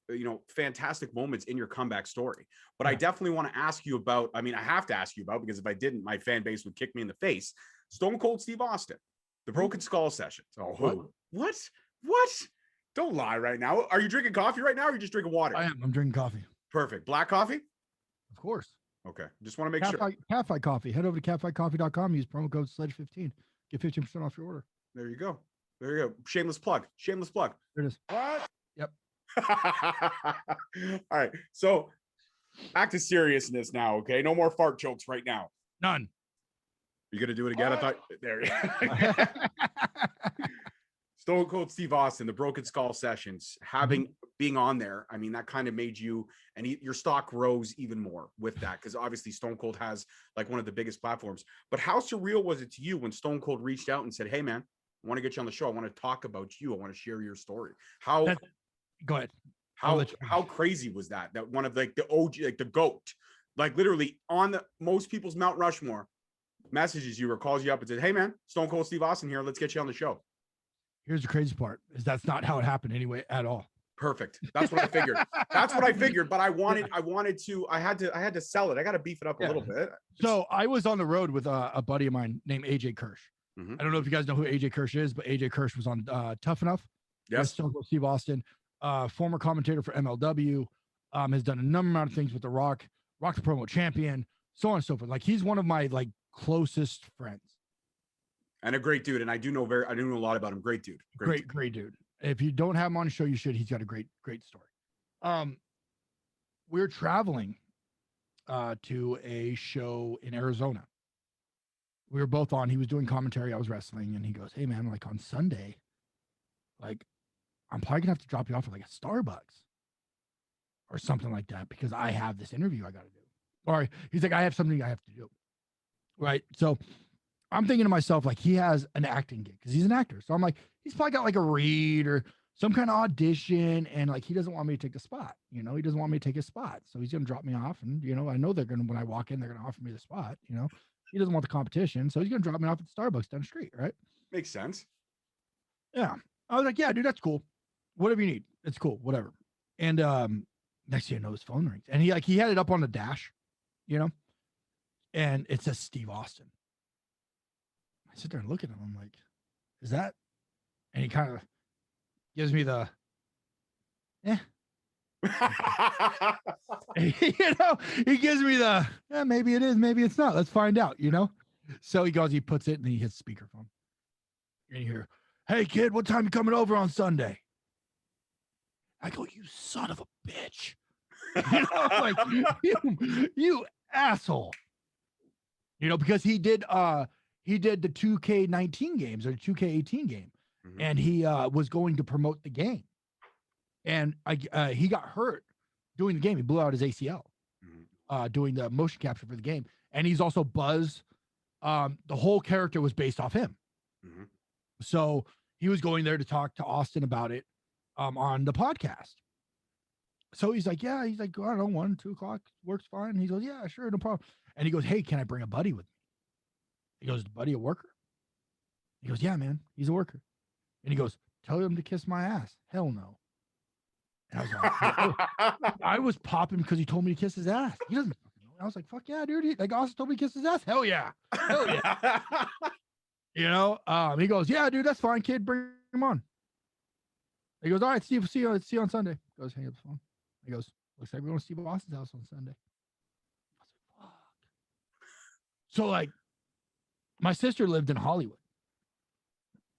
Speaker 2: fantastic moments in your comeback story, but I definitely want to ask you about, I have to ask you about, because if I didn't, my fan base would kick me in the face. Stone Cold Steve Austin, the Broken Skull sessions. Oh, what? Don't lie right now. Are you drinking coffee right now or are you just drinking water?
Speaker 3: I am. I'm drinking coffee.
Speaker 2: Perfect. Black coffee?
Speaker 3: Of course.
Speaker 2: Okay. Just want to make sure.
Speaker 3: Catfight Coffee. Head over to catfightcoffee.com. Use promo code Sledge15. Get 15% off your order.
Speaker 2: There you go. Shameless plug. There
Speaker 3: it is.
Speaker 2: What?
Speaker 3: Yep.
Speaker 2: All right. So back to seriousness now. Okay. No more fart jokes right now.
Speaker 3: None.
Speaker 2: You going to do it again? I thought there. Stone Cold Steve Austin, the Broken Skull sessions, being on there. I mean, that kind of made you and your stock rose even more with that. Cause obviously Stone Cold has one of the biggest platforms, but how surreal was it to you when Stone Cold reached out and said, hey man, I want to get you on the show. I want to talk about you. I want to share your story. Go ahead. How crazy was that? That one of the OG, the GOAT, literally on the most people's Mount Rushmore messages you or calls you up and says, hey man, Stone Cold Steve Austin here. Let's get you on the show.
Speaker 3: Here's the crazy part is that's not how it happened anyway at all.
Speaker 2: Perfect. That's what I figured. But I had to sell it. I got to beef it up a little bit.
Speaker 3: So I was on the road with a buddy of mine named AJ Kirsch. I don't know if you guys know who AJ Kirsch is, but AJ Kirsch was on Tough Enough.
Speaker 2: Yes.
Speaker 3: Stone Cold Steve Austin, former commentator for MLW, has done a number of things with The Rock, Rock the Promo Champion, so on and so forth. He's one of my closest friends.
Speaker 2: And a great dude. And I do know a lot about him. Great dude.
Speaker 3: Great dude. If you don't have him on the show, you should. He's got a great story. We're traveling to a show in Arizona we were both on. He was doing commentary. I was wrestling, and he goes, "Hey man, like on Sunday, like I'm probably gonna have to drop you off at like a Starbucks or something like that because I have this interview I got to do." Or he's like, "I have something I have to do." Right. So I'm thinking to myself, like, he has an acting gig because he's an actor. So I'm like, he's probably got like a read or some kind of audition, and like he doesn't want me to take the spot. He doesn't want me to take his spot. So he's gonna drop me off, and I know they're gonna when I walk in, they're gonna offer me the spot. He doesn't want the competition, so he's gonna drop me off at the Starbucks down the street, right?
Speaker 2: Makes sense.
Speaker 3: Yeah. I was like, yeah, dude, that's cool. Whatever you need, it's cool, whatever. And next thing you know, his phone rings, and he had it up on the dash, and it says Steve Austin. I sit there and look at him. I'm like, is that? And he kind of gives me the, he gives me the, maybe it is, maybe it's not. Let's find out, So he goes, he puts it and he hits speakerphone. And you hear, "Hey kid, what time you coming over on Sunday?" I go, "You son of a bitch." Like, you asshole. Because he did the 2K19 games or 2K18 game.
Speaker 2: Mhm.
Speaker 3: And he was going to promote the game. And he got hurt doing the game. He blew out his ACL doing the motion capture for the game. And he's also Buzz. The whole character was based off him.
Speaker 2: Mhm.
Speaker 3: So he was going there to talk to Austin about it on the podcast. So he's like, yeah, I don't know, 1, 2 o'clock works fine. And he goes, yeah, sure, no problem. And he goes, "Hey, can I bring a buddy with me?" He goes, "Buddy, a worker?" He goes, "Yeah, man, he's a worker." And he goes, "Tell him to kiss my ass." Hell no. And I was like, I was popping because he told me to kiss his ass. He doesn't fucking know. I was like, fuck yeah, dude. Like Austin told me to kiss his ass. Hell yeah. Hell yeah. He goes, "Yeah, dude, that's fine, kid. Bring him on." He goes, "All right, Steve, see you on Sunday." He goes, "Hang up the phone." He goes, "Looks like we're going to Steve Austin's house on Sunday." I was like, fuck. So like, my sister lived in Hollywood,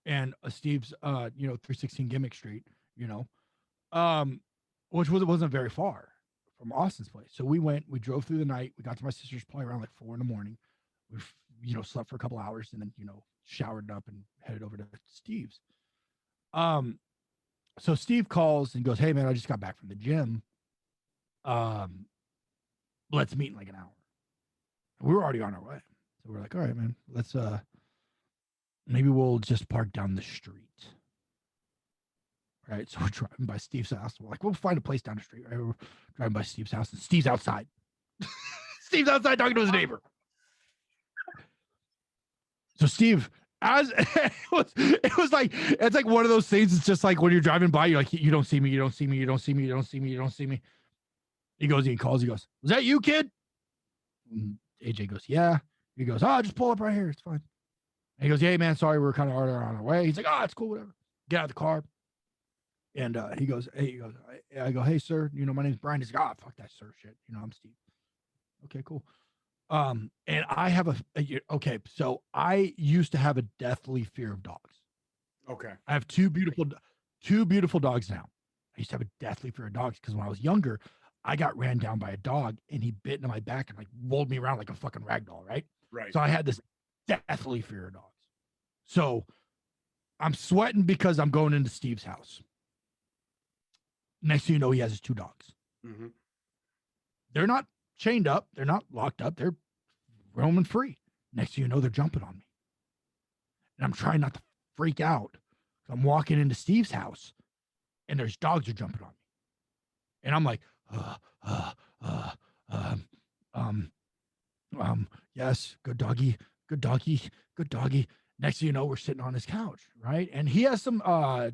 Speaker 3: and Steve's 316 Gimmick Street, which wasn't very far from Austin's place. So we drove through the night. We got to my sister's probably around like 4 a.m. We slept for a couple hours and then showered up and headed over to Steve's. So Steve calls and goes, "Hey man, I just got back from the gym. Let's meet in like an hour." And we were already on our way. So we're like, "All right, man, let's maybe we'll just park down the street." Right. So we're driving by Steve's house. We're like, we'll find a place down the street. Right. We're driving by Steve's house and Steve's outside. Steve's outside talking to his neighbor. So Steve, it was like, it's like one of those things. It's just like when you're driving by, you're like, "You don't see me. You don't see me. You don't see me. You don't see me. You don't see me." He goes, he calls, he goes, "Was that you, kid?" And AJ goes, "Yeah." He goes, "Oh, just pull up right here. It's fine." And he goes, "Hey man, sorry, we're kind of on our way." He's like, "Oh, it's cool, whatever." Get out of the car. And he goes, I go, "Hey sir, my name's Brian." He's like, "Oh, fuck that sir shit. I'm Steve." Okay, cool. And I have okay, so I used to have a deathly fear of dogs.
Speaker 2: Okay.
Speaker 3: I have two beautiful dogs now. I used to have a deathly fear of dogs because when I was younger, I got ran down by a dog and he bit into my back and like rolled me around like a fucking rag doll, right?
Speaker 2: Right.
Speaker 3: So I had this deathly fear of dogs. So I'm sweating because I'm going into Steve's house. Next thing you know, he has his 2 dogs.
Speaker 2: Mm-hmm.
Speaker 3: They're not chained up. They're not locked up. They're roaming free. Next thing you know, they're jumping on me. And I'm trying not to freak out. I'm walking into Steve's house and there's dogs are jumping on me. And I'm like, yes, good doggy, good doggy, good doggy. Next thing you know, we're sitting on his couch, right? And he has some, AJ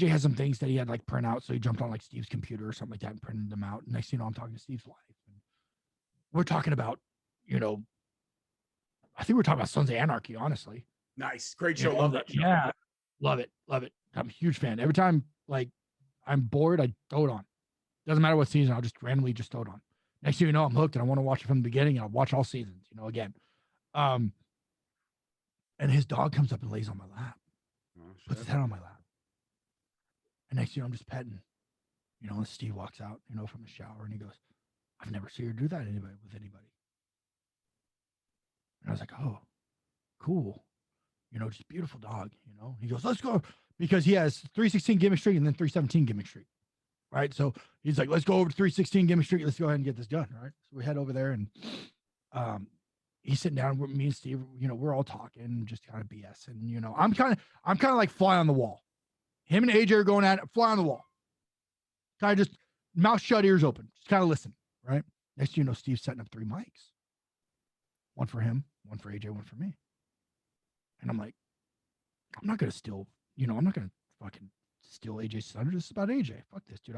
Speaker 3: has some things that he had like print out. So he jumped on like Steve's computer or something like that and printed them out. And next thing you know, I'm talking to Steve's wife. And we're talking about, I think we're talking about Sons of Anarchy, honestly.
Speaker 2: Nice. Great show. Love that show.
Speaker 3: Yeah. Love it. Love it. I'm a huge fan. Every time like I'm bored, I throw it on. Doesn't matter what season, I'll just randomly just throw it on. Next thing you know, I'm hooked and I want to watch it from the beginning and I'll watch all seasons, again. And his dog comes up and lays on my lap. Puts his head on my lap. And next thing you know, I'm just petting. And Steve walks out, from the shower and he goes, "I've never seen her do that with anybody." And I was like, oh, cool. Just beautiful dog, He goes, let's go. Because he has 316 gimmick streak and then 317 gimmick streak. Right. So he's like, let's go over to 316 gimmick streak. Let's go ahead and get this done. Right. So we head over there and he's sitting down with me and Steve, we're all talking, just kind of BS. And, I'm kind of like fly on the wall. Him and AJ are going at it, fly on the wall. Kind of just mouth shut, ears open, just kind of listen. Right. Next thing you know, Steve's setting up 3 mics. One for him, one for AJ, one for me. And I'm like, I'm not going to steal, I'm not going to fucking steal AJ's thunder. This is about AJ. Fuck this, dude.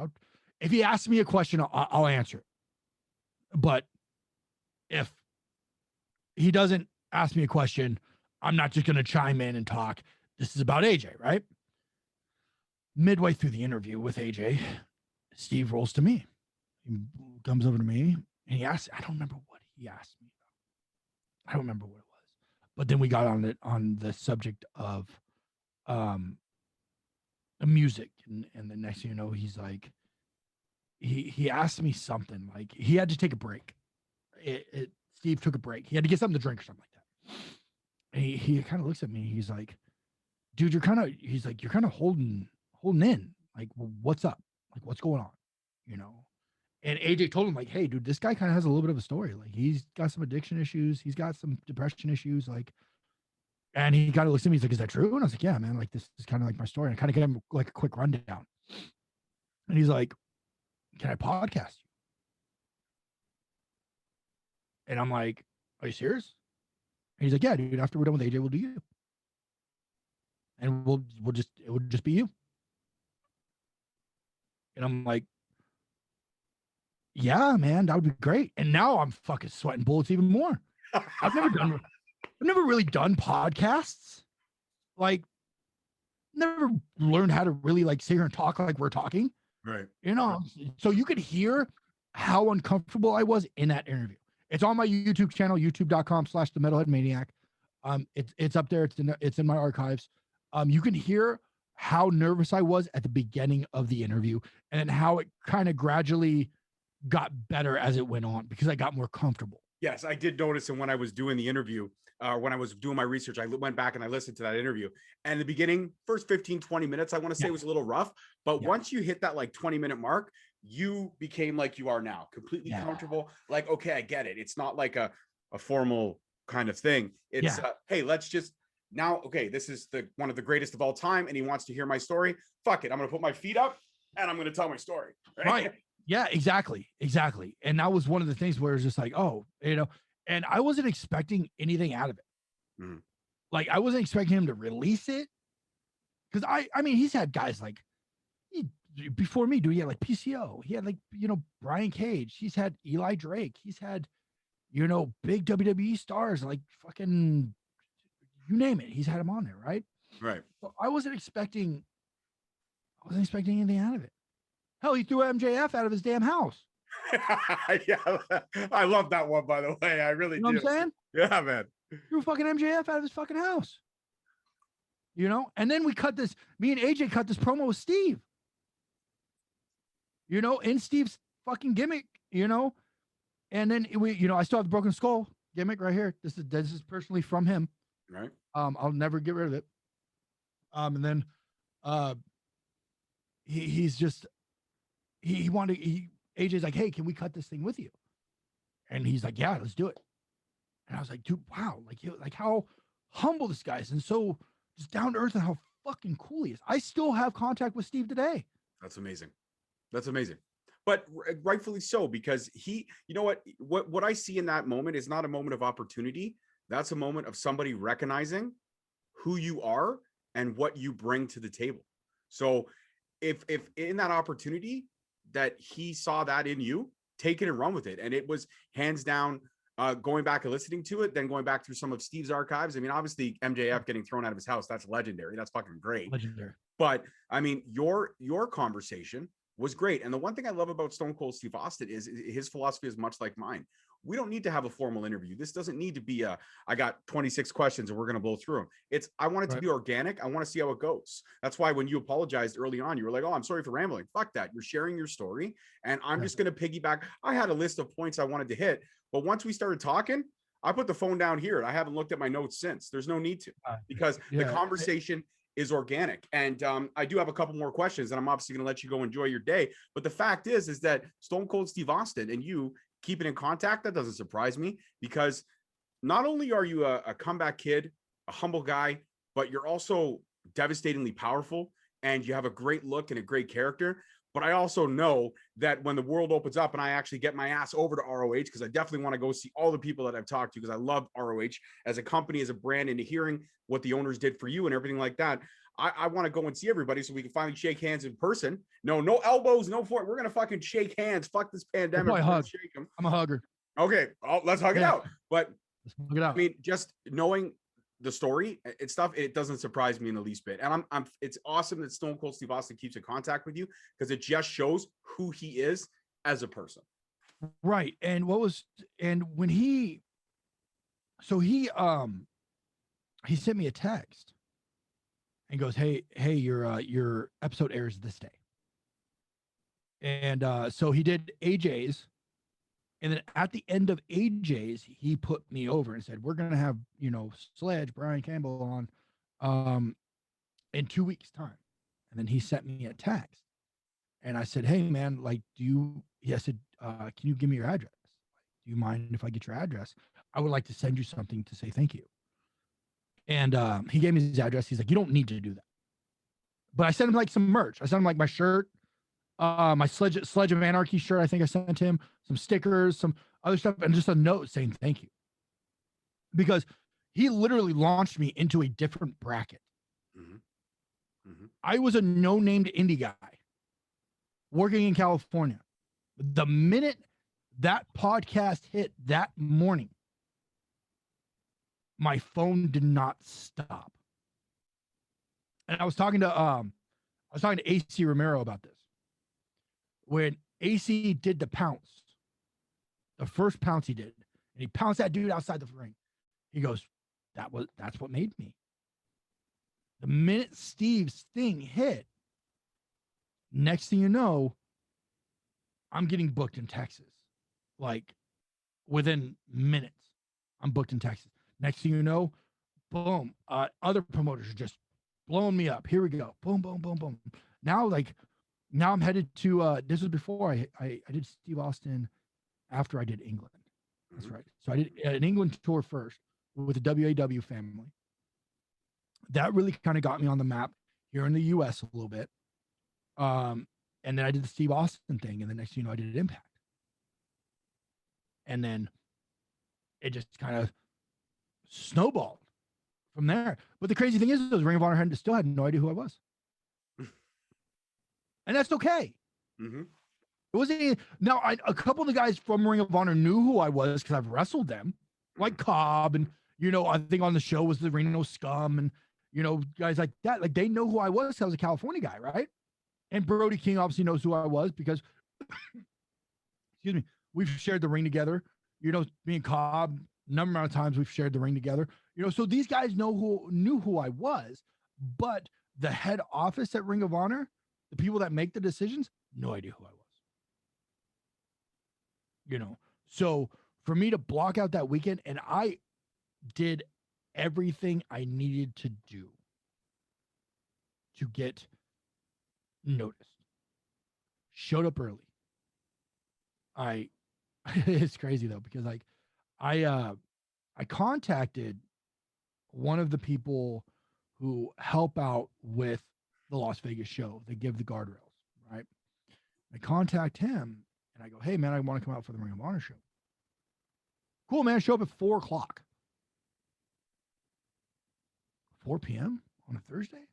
Speaker 3: If he asks me a question, I'll answer it. But if he doesn't ask me a question, I'm not just going to chime in and talk. This is about AJ, right? Midway through the interview with AJ, Steve rolls to me. He comes over to me and he asks, I don't remember what he asked me. I don't remember what it was. But then we got on the subject of music. And the next thing you know, he's like, he asked me something like he had to take a break. Steve took a break. He had to get something to drink or something like that. And he kind of looks at me. He's like, dude, you're kind of holding in. Like, well, what's up? Like, what's going on? And AJ told him, like, hey, dude, this guy kind of has a little bit of a story. Like, he's got some addiction issues. He's got some depression issues. Like, and he kind of looks at me. He's like, is that true? And I was like, yeah, man. Like, this is kind of like my story. And I kind of gave him like a quick rundown. And he's like, can I podcast you? And I'm like, are you serious? And he's like, yeah, dude, after we're done with AJ, we'll do you. And it would just be you. And I'm like, yeah, man, that would be great. And now I'm fucking sweating bullets even more. I've never really done podcasts. Like, never learned how to really like sit here and talk like we're talking.
Speaker 2: Right.
Speaker 3: So you could hear how uncomfortable I was in that interview. It's on my YouTube channel, youtube.com/themetalheadmaniac. It's up there. It's in my archives. You can hear how nervous I was at the beginning of the interview and how it kind of gradually got better as it went on because I got more comfortable.
Speaker 2: Yes, I did notice. And when I was doing the interview, when I was doing my research, I went back and I listened to that interview. And in the beginning, first 15, 20 minutes, I want to say was a little rough. But once you hit that like 20-minute mark, you became like you are now, completely comfortable. Like, okay, I get it. It's not like a formal kind of thing. It's, hey, let's just now, okay, this is one of the greatest of all time. And he wants to hear my story. Fuck it. I'm going to put my feet up and I'm going to tell my story.
Speaker 3: Right. Yeah, exactly. And that was one of the things where it's just like, oh, and I wasn't expecting anything out of it. Mm-hmm. Like, I wasn't expecting him to release it. Because I mean, he's had guys like before me, dude. He had like PCO. He had like, Brian Cage. He's had Eli Drake. He's had, big WWE stars like fucking, you name it. He's had him on there, right?
Speaker 2: Right.
Speaker 3: So I wasn't expecting anything out of it. Hell, he threw MJF out of his damn house.
Speaker 2: Yeah, I love that one, by the way. I really do.
Speaker 3: What I'm saying?
Speaker 2: Yeah, man.
Speaker 3: Threw fucking MJF out of his fucking house. And then me and AJ cut this promo with Steve. In Steve's fucking gimmick, and then I still have the broken skull gimmick right here. This is personally from him.
Speaker 2: Right.
Speaker 3: I'll never get rid of it. And then he's just AJ's like, hey, can we cut this thing with you? And he's like, yeah, let's do it. And I was like, dude, wow. Like how humble this guy is and so just down to earth and how fucking cool he is. I still have contact with Steve today.
Speaker 2: That's amazing. But rightfully so, because he, what I see in that moment is not a moment of opportunity. That's a moment of somebody recognizing who you are and what you bring to the table. So if in that opportunity that he saw that in you, take it and run with it. And it was hands down going back and listening to it, then going back through some of Steve's archives. I mean, obviously MJF getting thrown out of his house, that's legendary. That's fucking great.
Speaker 3: Legendary.
Speaker 2: But I mean, your conversation was great. And the one thing I love about Stone Cold Steve Austin is his philosophy is much like mine. We don't need to have a formal interview. This doesn't need to be I got 26 questions and we're going to blow through them. I want it to be organic. I want to see how it goes. That's why when you apologized early on, you were like, oh, I'm sorry for rambling. Fuck that. You're sharing your story. And I'm just going to piggyback. I had a list of points I wanted to hit. But once we started talking, I put the phone down here. I haven't looked at my notes since. There's no need to, because the conversation is organic. And I do have a couple more questions, and I'm obviously going to let you go enjoy your day. But the fact is that Stone Cold Steve Austin and you keeping in contact, that doesn't surprise me, because not only are you a comeback kid, a humble guy, but you're also devastatingly powerful, and you have a great look and a great character. But I also know that when the world opens up and I actually get my ass over to ROH, because I definitely want to go see all the people that I've talked to, because I love ROH as a company, as a brand, and hearing what the owners did for you and everything like that. I want to go and see everybody so we can finally shake hands in person. No elbows, no fort. We're going to fucking shake hands. Fuck this pandemic.
Speaker 3: Shake them. I'm a hugger.
Speaker 2: Okay. Let's hug it out. But
Speaker 3: let's hug it out.
Speaker 2: I mean, just knowing the story and stuff, it doesn't surprise me in the least bit. And it's awesome that Stone Cold Steve Austin keeps in contact with you, because it just shows who he is as a person.
Speaker 3: Right. And when he sent me a text and goes, hey, your episode airs this day. And so he did AJ's. And then at the end of AJ's, he put me over and said, we're going to have, Sledge, Brian Campbell on in 2 weeks' time. And then he sent me a text. And I said, hey, man, I said, can you give me your address? Do you mind if I get your address? I would like to send you something to say thank you. And he gave me his address. He's like, you don't need to do that. But I sent him some merch. I sent him my shirt. My Sledge of Anarchy shirt, I think I sent him some stickers, some other stuff, and just a note saying thank you. Because he literally launched me into a different bracket. Mm-hmm. Mm-hmm. I was a no-named indie guy working in California. The minute that podcast hit that morning, my phone did not stop. And I was talking to AC Romero about this. When AC did the first pounce he did, and he pounced that dude outside the ring, he goes, that's what made me. The minute Steve's thing hit, next thing you know, I'm getting booked in Texas. Within minutes, I'm booked in Texas. Next thing you know, boom, other promoters are just blowing me up. Here we go. Boom, boom, boom, boom. Now I'm headed to, this was before I did Steve Austin after I did England. That's right. So I did an England tour first with the WAW family. That really kind of got me on the map here in the US a little bit. And then I did the Steve Austin thing. And the next thing you know, I did Impact. And then it just kind of snowballed from there. But the crazy thing is, Ring of Honor still had no idea who I was. And that's okay. Mm-hmm. It wasn't. Now, a couple of the guys from Ring of Honor knew who I was because I've wrestled them, like Cobb, and I think on the show was the Reno Scum, and guys like that. They know who I was. I was a California guy, right? And Brody King obviously knows who I was because, excuse me, we've shared the ring together. Me and Cobb, number of times we've shared the ring together. So these guys knew who I was, but the head office at Ring of Honor, the people that make the decisions, no idea who I was. So for me to block out that weekend, and I did everything I needed to do to get noticed. Showed up early. It's crazy though, because I contacted one of the people who help out with the Las Vegas show. They give the guardrails, right? I contact him and I go, hey man, I want to come out for the Ring of Honor show. Cool, man. Show up at 4:00. 4 p.m. on a Thursday?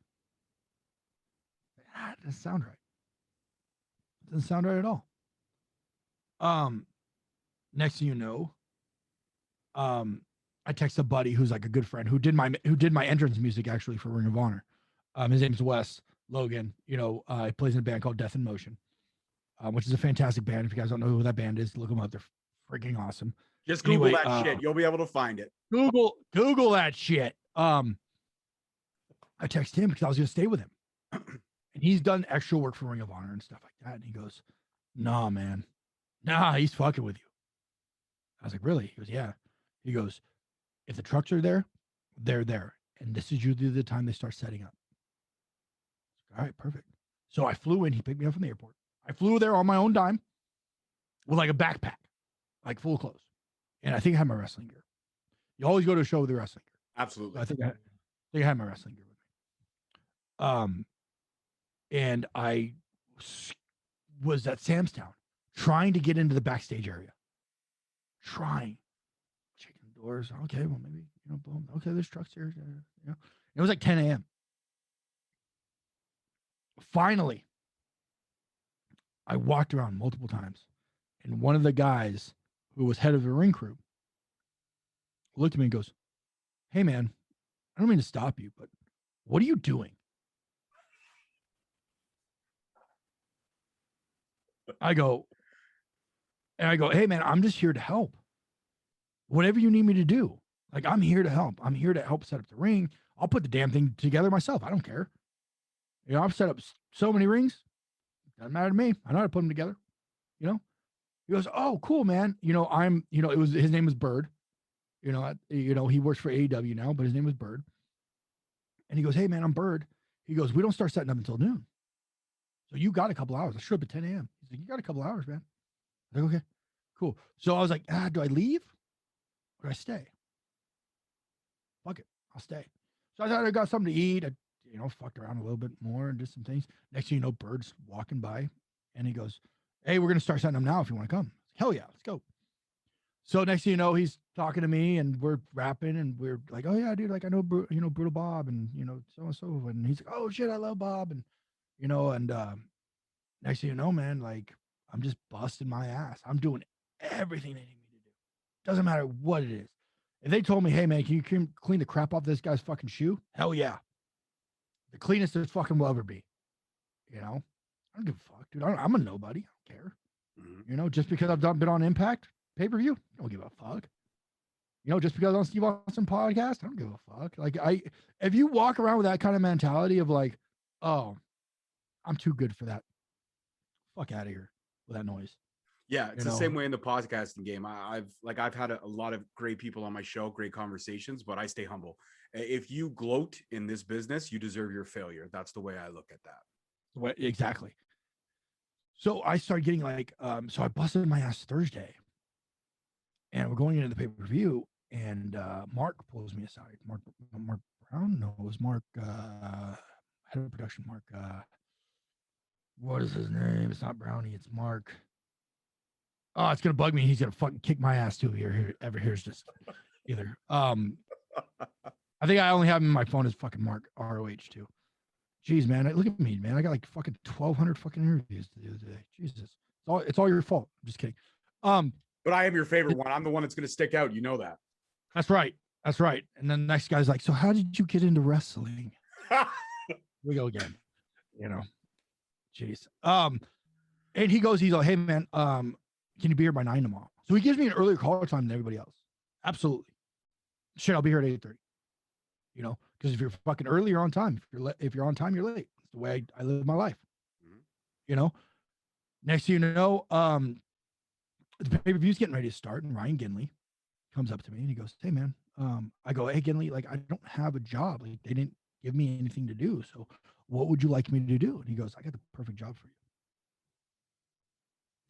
Speaker 3: That doesn't sound right. It doesn't sound right at all. Next thing you know, I text a buddy who's like a good friend who did my entrance music actually for Ring of Honor. His name's Wes Logan. He plays in a band called Death in Motion, which is a fantastic band. If you guys don't know who that band is, look them up. They're freaking awesome.
Speaker 2: Just Google that shit. You'll be able to find it.
Speaker 3: Google that shit. I text him because I was going to stay with him. And he's done extra work for Ring of Honor and stuff like that. And he goes, nah, man. Nah, he's fucking with you. I was like, really? He goes, yeah. He goes, if the trucks are there, they're there. And this is usually the time they start setting up. All right, perfect. So I flew in. He picked me up from the airport. I flew there on my own dime with like a backpack, like full of clothes. And I think I had my wrestling gear. You always go to a show with your wrestling gear.
Speaker 2: Absolutely.
Speaker 3: So I think I had my wrestling gear with me. And I was at Sam's Town trying to get into the backstage area. Checking the doors. Okay, well, maybe, boom. Okay, there's trucks here. It was like 10 a.m. Finally, I walked around multiple times, and one of the guys who was head of the ring crew looked at me and goes, "Hey, man, I don't mean to stop you, but what are you doing?" I go, "Hey, man, I'm just here to help. Whatever you need me to do. Like, I'm here to help. I'm here to help set up the ring. I'll put the damn thing together myself. I don't care. I've set up so many rings. Doesn't matter to me. I know how to put them together. He goes, "Oh, cool, man. His name was Bird. He works for AEW now, but his name was Bird. And he goes, "Hey, man, I'm Bird." He goes, "We don't start setting up until noon. So you got a couple hours." I showed up at 10 a.m. He's like, "You got a couple hours, man." I'm like, "Okay, cool." So I was like, do I leave or do I stay? Fuck it. I'll stay. So I thought I got something to eat. I, fucked around a little bit more and did some things. Next thing you know, Bird's walking by and he goes, "Hey, we're going to start setting up now if you want to come." Hell yeah, let's go. So next thing you know, he's talking to me and we're rapping and we're like, "Oh yeah, dude, like I know, Brutal Bob and, so-and-so." And he's like, "Oh shit, I love Bob." And, next thing you know, man, like I'm just busting my ass. I'm doing everything they need me to do. Doesn't matter what it is. If they told me, "Hey man, can you clean the crap off this guy's fucking shoe?" Hell yeah. The cleanest there fucking will ever be. I don't give a fuck, dude. I'm a nobody. I don't care.
Speaker 2: Mm-hmm.
Speaker 3: Just because I've been on Impact pay-per-view, I don't give a fuck. Just because I'm on Steve Austin podcast, I don't give a fuck. Like if you walk around with that kind of mentality of like, "Oh, I'm too good for that," fuck out of here with that noise.
Speaker 2: Yeah, it's the same way in the podcasting game. I've had a lot of great people on my show, great conversations, but I stay humble. If you gloat in this business, you deserve your failure. That's the way I look at that.
Speaker 3: Exactly. So I started getting like, so I busted my ass Thursday, and we're going into the pay-per-view, and Mark pulls me aside. Mark Brown? No, it was Mark, head of production. Mark, what is his name? It's not Brownie. It's Mark. Oh, it's gonna bug me. He's gonna fucking kick my ass too. Ever hears this either. I think I only have him in my phone as fucking Mark ROH too. Jeez, man, look at me, man. I got like fucking 1,200 fucking interviews to do today. Jesus, it's all your fault. I'm just kidding.
Speaker 2: But I am your favorite one. I'm the one that's gonna stick out. You know that.
Speaker 3: That's right. And then the next guy's like, "So how did you get into wrestling?" We go again. Jeez. And he's like, "Hey man, can you be here by 9 tomorrow?" So he gives me an earlier call time than everybody else. Absolutely. Shit, I'll be here at 8:30. Because if you're fucking early, you're on time. If you're on time, you're late. It's the way I live my life. Mm-hmm. Next thing you know, the pay-per-view's getting ready to start, and Ryan Ginley comes up to me and he goes, "Hey man," I go, "Hey Ginley, like I don't have a job. Like they didn't give me anything to do. So what would you like me to do?" And he goes, "I got the perfect job for you."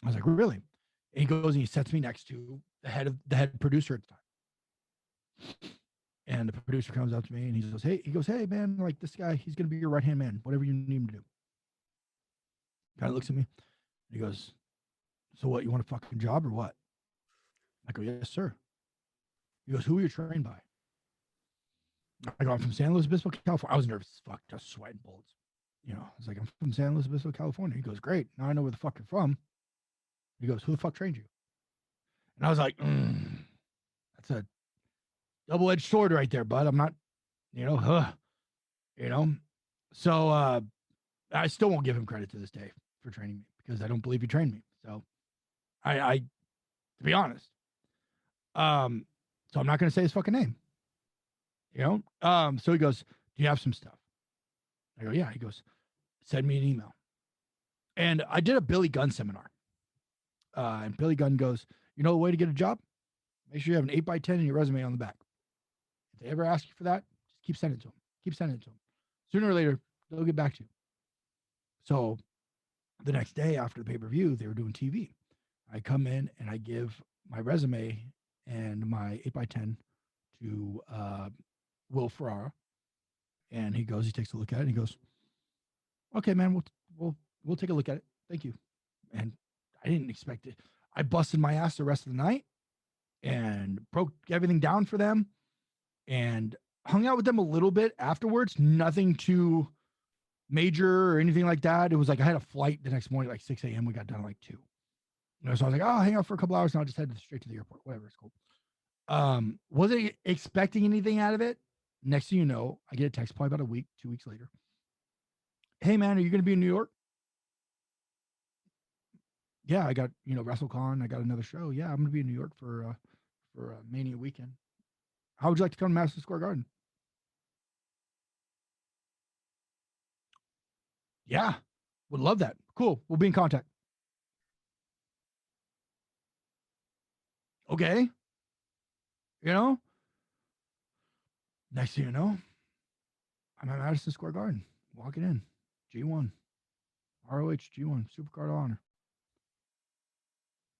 Speaker 3: I was like, "Really?" And he goes and he sets me next to the head producer at the time. And the producer comes up to me and he goes, "Hey man, like this guy, he's gonna be your right-hand man, whatever you need him to do." Kind of looks at me and he goes, "So what, you want a fucking job or what?" I go, "Yes, sir." He goes, "Who are you trained by?" I go, "I'm from San Luis Obispo, California." I was nervous as fuck, just sweating bullets. I was like, "I'm from San Luis Obispo, California." He goes, "Great. Now I know where the fuck you're from." He goes, "Who the fuck trained you?" And I was like, that's a double-edged sword right there, bud. I'm not, So I still won't give him credit to this day for training me because I don't believe he trained me. So I to be honest, so I'm not going to say his fucking name. So he goes, "Do you have some stuff?" I go, "Yeah." He goes, "Send me an email." And I did a Billy Gunn seminar. And Billy Gunn goes, "You know the way to get a job? Make sure you have an 8x10 in your resume on the back. If they ever ask you for that, just keep sending it to them. Keep sending it to them. Sooner or later, they'll get back to you. So the next day after the pay-per-view, they were doing TV. I come in and I give my resume and my 8x10 to Will Ferrara. And he takes a look at it and he goes, okay, man, we'll take a look at it. Thank you. And I didn't expect it. I busted my ass the rest of the night and broke everything down for them and hung out with them a little bit afterwards. Nothing too major or anything like that. It was like I had a flight the next morning, like 6 a.m. We got done at like 2. So I was like, oh, I'll hang out for a couple hours and I'll just head straight to the airport. Whatever, it's cool. Wasn't expecting anything out of it. Next thing you know, I get a text probably about a week, 2 weeks later. Hey man, are you going to be in New York? Yeah, I got, WrestleCon. I got another show. Yeah, I'm going to be in New York for Mania weekend. How would you like to come to Madison Square Garden? Yeah, would love that. Cool. We'll be in contact. Okay. Next thing you know, I'm at Madison Square Garden, walking in, G1, ROH G1, Supercard of Honor.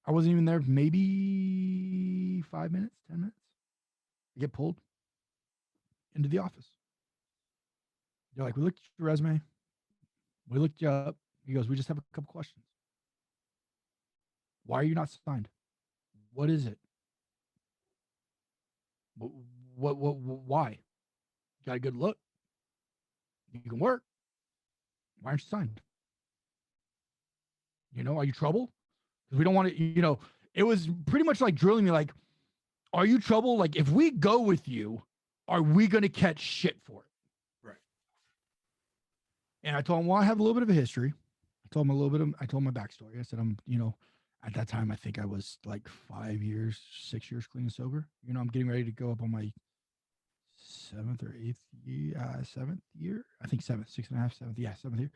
Speaker 3: I wasn't even there, maybe 5 minutes, 10 minutes. I get pulled into the office. They're like, we looked at your resume. We looked you up. He goes, we just have a couple questions. Why are you not signed? What is it? Why? You got a good look. You can work. Why aren't you signed? Are you trouble? Because we don't want to, it was pretty much like drilling me like, are you trouble? Like, if we go with you, are we going to catch shit for it?
Speaker 2: Right.
Speaker 3: And I told him, well, I have a little bit of a history. I told him I told my backstory. I said, I'm, at that time, I think I was like 6 years clean and sober. I'm getting ready to go up on my 7th or 8th year, 7th year. I think 7th, 6.5, 7th. Yeah, 7th year.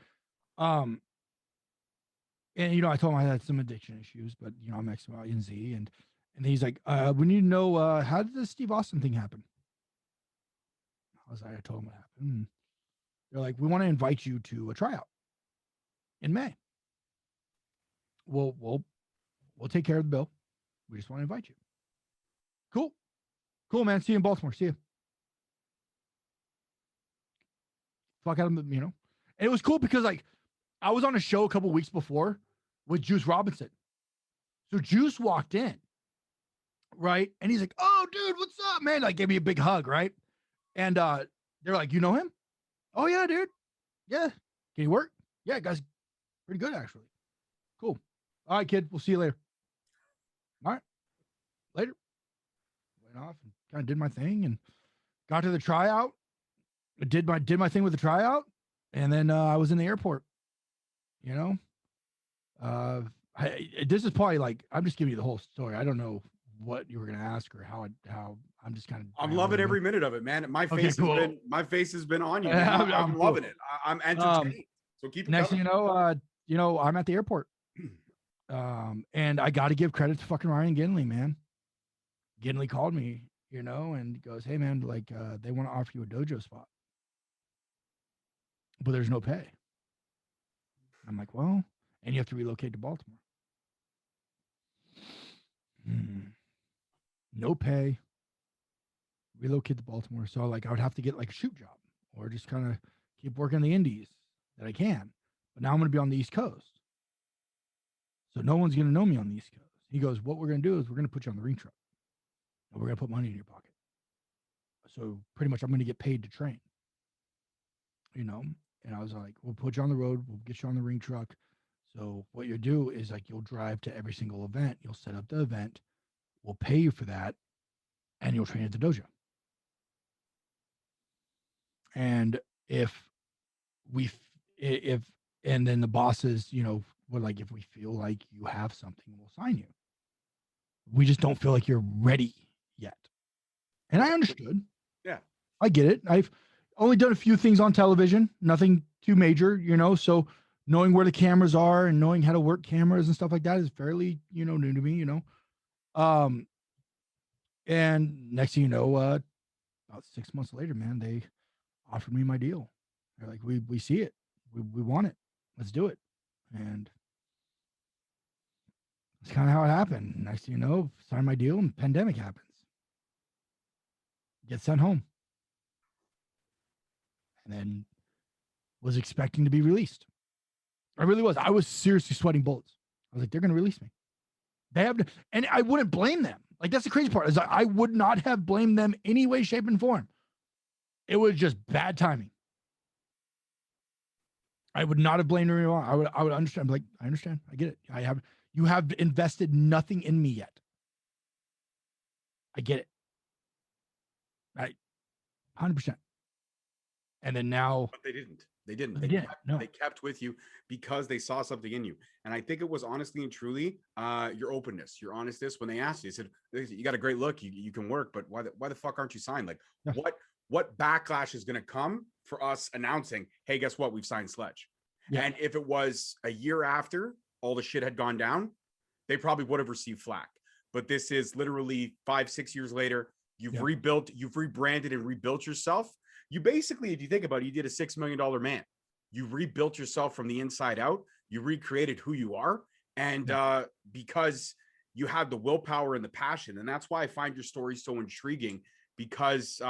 Speaker 3: And, I told him I had some addiction issues, but, I'm X, Y, and Z. And he's like, we need to know, how did the Steve Austin thing happen? I told him what happened. And they're like, we want to invite you to a tryout in May. We'll take care of the bill. We just want to invite you. Cool, man. See you in Baltimore. See you. Fuck out of them, And it was cool because, like, I was on a show a couple weeks before with Juice Robinson. So Juice walked in, right? And he's like, oh, dude, what's up, man? Like, gave me a big hug, right? And they're like, you know him? Oh, yeah, dude. Yeah. Can he work? Yeah, guy's pretty good, actually. Cool. All right, kid. We'll see you later. All right. Later. Went off and kind of did my thing and got to the tryout. Did my thing with the tryout. And then I was in the airport. This is probably like, I'm just giving you the whole story. I don't know what you were going to ask or how I'm just kind of.
Speaker 2: I'm loving every minute of it, man. My face has been on you. Man. I'm loving it. I'm entertained. So keep it
Speaker 3: next
Speaker 2: coming.
Speaker 3: thing you know, I'm at the airport. And I got to give credit to fucking Ryan Ginley, man. Ginley called me, and goes, hey man, like, they want to offer you a dojo spot, but there's no pay. I'm like, well, and you have to relocate to Baltimore. No pay. Relocate to Baltimore. So like I would have to get like a shoot job or just kind of keep working the indies that I can. But now I'm going to be on the East Coast. So no one's going to know me on the East Coast. He goes, what we're going to do is we're going to put you on the ring truck. And we're going to put money in your pocket. So pretty much I'm going to get paid to train. And I was like, we'll put you on the road. We'll get you on the ring truck. So what you'll do is like, you'll drive to every single event. You'll set up the event. We'll pay you for that. And you'll train at the dojo. And and then the bosses, we're like, if we feel like you have something, we'll sign you. We just don't feel like you're ready yet. And I understood.
Speaker 2: Yeah.
Speaker 3: I get it. I've only done a few things on television, nothing too major, so knowing where the cameras are and knowing how to work cameras and stuff like that is fairly, new to me, And next thing you know, about 6 months later, man, they offered me my deal. They're like, we see it. We want it. Let's do it. And that's kind of how it happened. Next thing you know, sign my deal and pandemic happens. Get sent home. And then was expecting to be released. I really was. I was seriously sweating bullets. I was like, they're going to release me. They have to, and I wouldn't blame them. Like, that's the crazy part is I would not have blamed them any way, shape, and form. It was just bad timing. I would not have blamed anyone. I would understand. I'm like, I understand. I get it. You have invested nothing in me yet. I get it. 100%. And then now.
Speaker 2: But they didn't. They didn't.
Speaker 3: They
Speaker 2: kept with you because they saw something in you. And I think it was honestly and truly your openness, your honestness. When they asked you, they said, you got a great look. You can work, but why the fuck aren't you signed? Like, what backlash is going to come for us announcing, hey, guess what? We've signed Sledge. Yeah. And if it was a year after all the shit had gone down, they probably would have received flack. But this is literally 5-6 years later. You've rebuilt, you've rebranded and rebuilt yourself. You basically, if you think about it, you did a $6 million man. You rebuilt yourself from the inside out. You recreated who you are. And because you have the willpower and the passion. And that's why I find your story so intriguing, because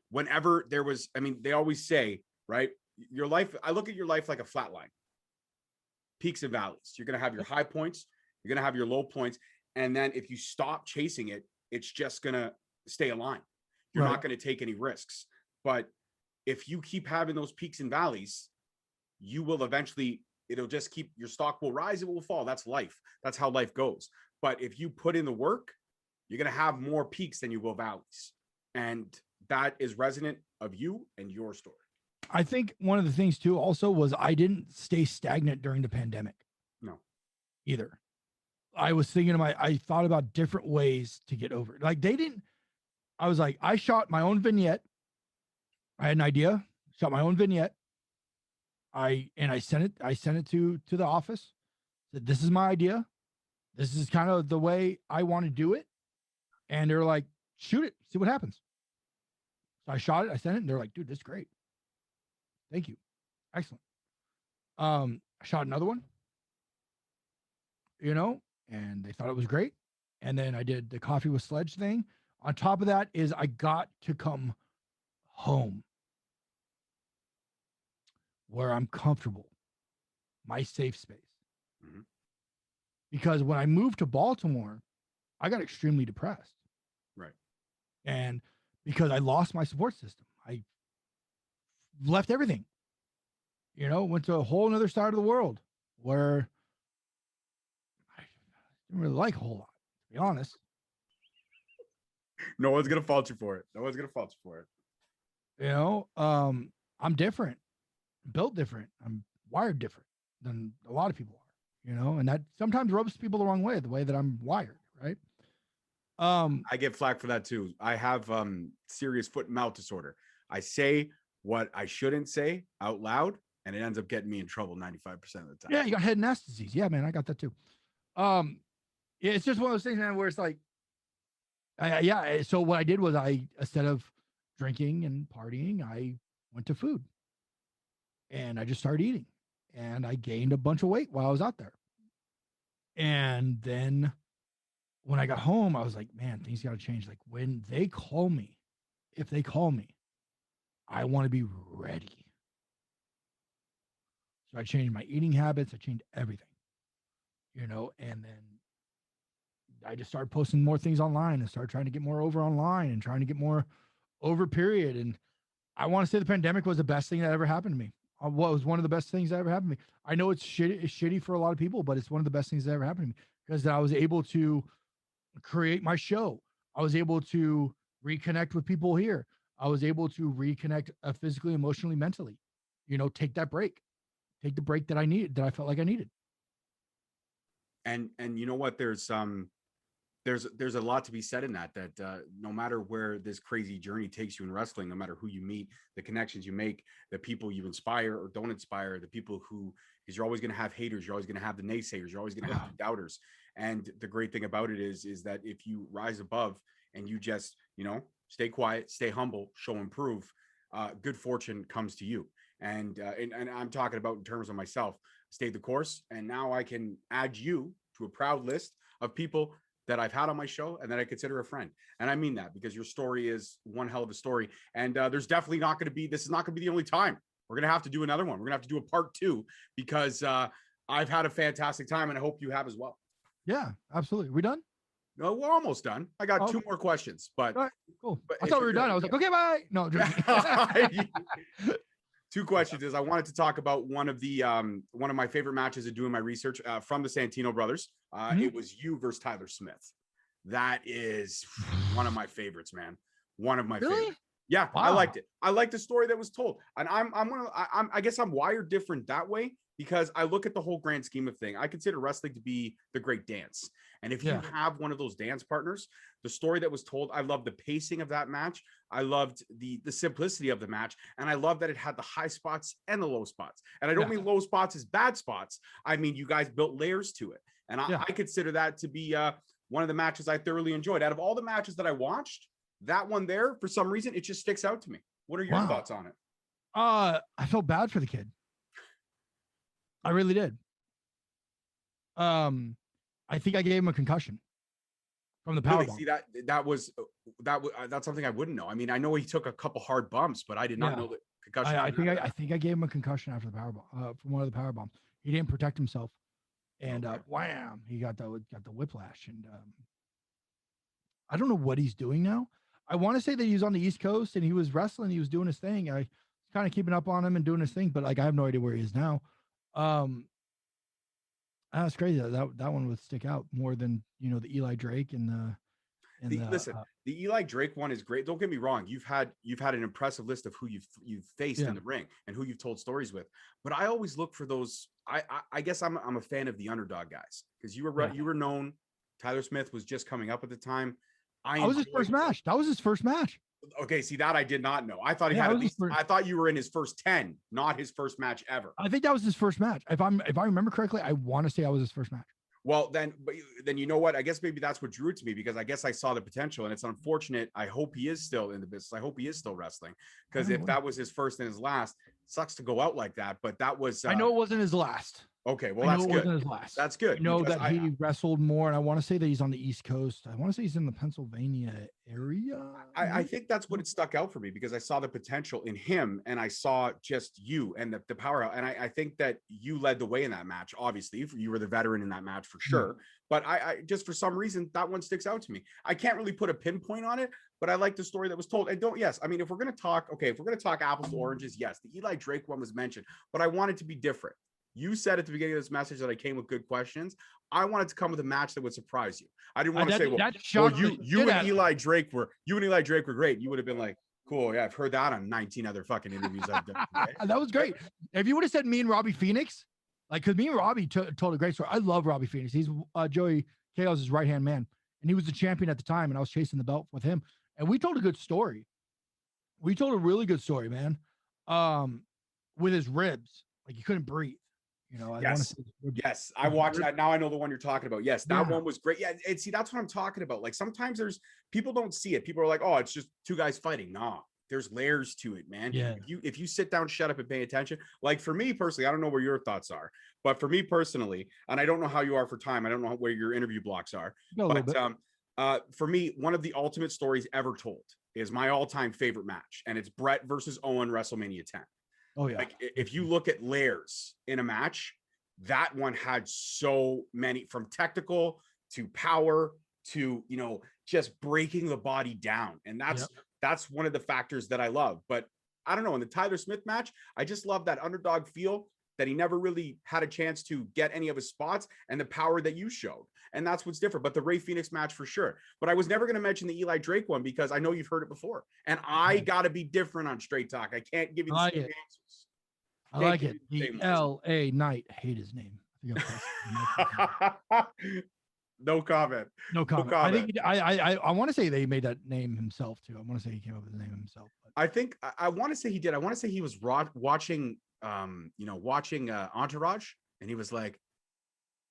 Speaker 2: whenever there was, I mean, they always say, right, your life, I look at your life like a flat line, peaks and valleys. You're going to have your high points. You're going to have your low points. And then if you stop chasing it, it's just going to stay aligned. You're not going to take any risks. But if you keep having those peaks and valleys, you will eventually, it'll just keep, your stock will rise, it will fall. That's life. That's how life goes. But if you put in the work, you're going to have more peaks than you will valleys. And that is resonant of you and your story.
Speaker 3: I think one of the things too also was I didn't stay stagnant during the pandemic.
Speaker 2: No.
Speaker 3: Either. I was thinking I thought about different ways to get over it. Like I was like, I shot my own vignette. I had an idea, shot my own vignette. I sent it to the office. Said, this is my idea. This is kind of the way I want to do it. And they're like, shoot it, see what happens. So I shot it, I sent it, and they're like, dude, this is great. Thank you. Excellent. I shot another one, and they thought it was great. And then I did the Coffee with Sledge thing. On top of that is I got to come home where I'm comfortable, my safe space. Mm-hmm. Because when I moved to Baltimore, I got extremely depressed.
Speaker 2: Right.
Speaker 3: And because I lost my support system, I left everything, went to a whole nother side of the world where I didn't really like a whole lot, to be honest.
Speaker 2: No one's going to fault you for it.
Speaker 3: I'm different, built different. I'm wired different than a lot of people are, and that sometimes rubs people the wrong way, the way that I'm wired. Right.
Speaker 2: I get flack for that too. I have serious foot and mouth disorder. I say what I shouldn't say out loud, and it ends up getting me in trouble 95% of the time.
Speaker 3: Yeah, you got head and ass disease. Yeah, man, I got that too. Yeah, it's just one of those things, man, where it's like, so what I did was instead of drinking and partying, I went to food. And I just started eating. And I gained a bunch of weight while I was out there. And then when I got home, I was like, man, things got to change. Like when they call me, if they call me, I want to be ready. So I changed my eating habits. I changed everything, and then I just started posting more things online and started trying to get more over online and trying to get more over period. And I want to say the pandemic was the best thing that ever happened to me. What was one of the best things that ever happened to me. I know it's shitty for a lot of people, but it's one of the best things that ever happened to me because I was able to create my show. I was able to reconnect with people here. I was able to reconnect physically, emotionally, mentally, take that break, take the break that I needed, that I felt like I needed.
Speaker 2: And you know what, there's a lot to be said in that no matter where this crazy journey takes you in wrestling, no matter who you meet, the connections you make, the people you inspire or don't inspire, the people who, because you're always going to have haters, you're always going to have the naysayers, you're always going to have the doubters. And the great thing about it is that if you rise above and you just, stay quiet, stay humble, show improve, good fortune comes to you. And I'm talking about in terms of myself, stayed the course. And now I can add you to a proud list of people that I've had on my show and that I consider a friend. And I mean that because your story is one hell of a story. And there's definitely not going to be, this is not going to be the only time. We're going to have to do another one. We're going to have to do a part 2 because I've had a fantastic time and I hope you have as well.
Speaker 3: Yeah, absolutely. We done?
Speaker 2: No, we're almost done. I got 2 more questions, but
Speaker 3: all right, cool.
Speaker 2: But
Speaker 3: I thought we were done. I was like, okay, bye. No, just
Speaker 2: 2 questions is I wanted to talk about one of my favorite matches of doing my research from the Santino brothers. It was you versus Tyler Smith. That is one of my favorites, man. One of my favorites. Yeah, wow. I liked it. I liked the story that was told, and I guess I'm wired different that way because I look at the whole grand scheme of thing. I consider wrestling to be the great dance, and if you have one of those dance partners, the story that was told, I loved the pacing of that match. I loved the simplicity of the match, and I love that it had the high spots and the low spots. And I don't mean low spots as bad spots. I mean you guys built layers to it, and I consider that to be one of the matches I thoroughly enjoyed. Out of all the matches that I watched, that one there, for some reason, it just sticks out to me. What are your thoughts on it?
Speaker 3: I felt bad for the kid. I really did. I think I gave him a concussion from the power bomb.
Speaker 2: See, that's something I wouldn't know. I mean, I know he took a couple hard bumps, but I did not know that concussion.
Speaker 3: I think I gave him a concussion after the power bomb, from one of the power bombs. He didn't protect himself, and wham, he got the whiplash. And I don't know what he's doing now. I want to say that he was on the East Coast and he was wrestling. He was doing his thing. I was kind of keeping up on him and doing his thing, but like I have no idea where he is now. That's crazy. That one would stick out more than the Eli Drake and
Speaker 2: listen. The Eli Drake one is great. Don't get me wrong. You've had an impressive list of who you've faced in the ring and who you've told stories with. But I always look for those. I guess I'm a fan of the underdog guys because you were known. Tyler Smith was just coming up at the time. That was his first match. That was his first match. Okay, see that I did not know. I thought he had at least. I thought you were in his first 10, not his first match ever.
Speaker 3: I think that was his first match. If I remember correctly, I want to say I was his first match.
Speaker 2: Well, then you know what? I guess maybe that's what drew it to me because I guess I saw the potential, and it's unfortunate. I hope he is still in the business. I hope he is still wrestling because if that was his first and his last, it sucks to go out like that. But that was.
Speaker 3: I know it wasn't his last.
Speaker 2: Okay, well that's good.
Speaker 3: His last.
Speaker 2: That's good.
Speaker 3: You know that he wrestled more, and I want to say that he's on the East Coast. I want to say he's in the Pennsylvania area.
Speaker 2: I think that's what it stuck out for me because I saw the potential in him, and I saw just you and the power. And I think that you led the way in that match. Obviously, you were the veteran in that match for sure. But I just for some reason that one sticks out to me. I can't really put a pinpoint on it, but I like the story that was told. And I mean, if we're gonna talk apples to oranges, yes, the Eli Drake one was mentioned, but I want it to be different. You said at the beginning of this message that I came with good questions. I wanted to come with a match that would surprise you. I didn't want to say, you and Eli Drake were great. You would have been like, cool. Yeah, I've heard that on 19 other fucking interviews I've done.
Speaker 3: That was great. If you would have said me and Robbie Phoenix, because me and Robbie told a great story. I love Robbie Phoenix. He's Joey Chaos' right-hand man, and he was the champion at the time, and I was chasing the belt with him. And we told a good story. We told a really good story, man. With his ribs, like he couldn't breathe.
Speaker 2: Yes, I watched that. Now I know the one you're talking about. Yes, that one was great. Yeah, and see, that's what I'm talking about. Like sometimes people don't see it. People are like, oh, it's just two guys fighting. Nah, there's layers to it, man.
Speaker 3: Yeah.
Speaker 2: If you sit down, shut up, and pay attention. Like for me personally, I don't know where your thoughts are, but for me personally, and I don't know how you are for time. I don't know where your interview blocks are. But for me, one of the ultimate stories ever told is my all-time favorite match, and it's Brett versus Owen WrestleMania 10.
Speaker 3: Oh yeah.
Speaker 2: Like if you look at layers in a match, that one had so many, from technical to power to, just breaking the body down. And that's one of the factors that I love. But I don't know, in the Tyler Smith match, I just love that underdog feel that he never really had a chance to get any of his spots and the power that you showed. And that's what's different. But the Ray Phoenix match for sure. But I was never going to mention the Eli Drake one because I know you've heard it before. And I got to be different on Straight Talk. I can't give you the same answers.
Speaker 3: I like it. The L.A. Knight. I hate his name.
Speaker 2: No comment.
Speaker 3: No comment. I think I want to say they made that name himself too. I want to say he came up with the name himself. But.
Speaker 2: I think I want to say he did. I want to say he was watching Entourage, and he was like,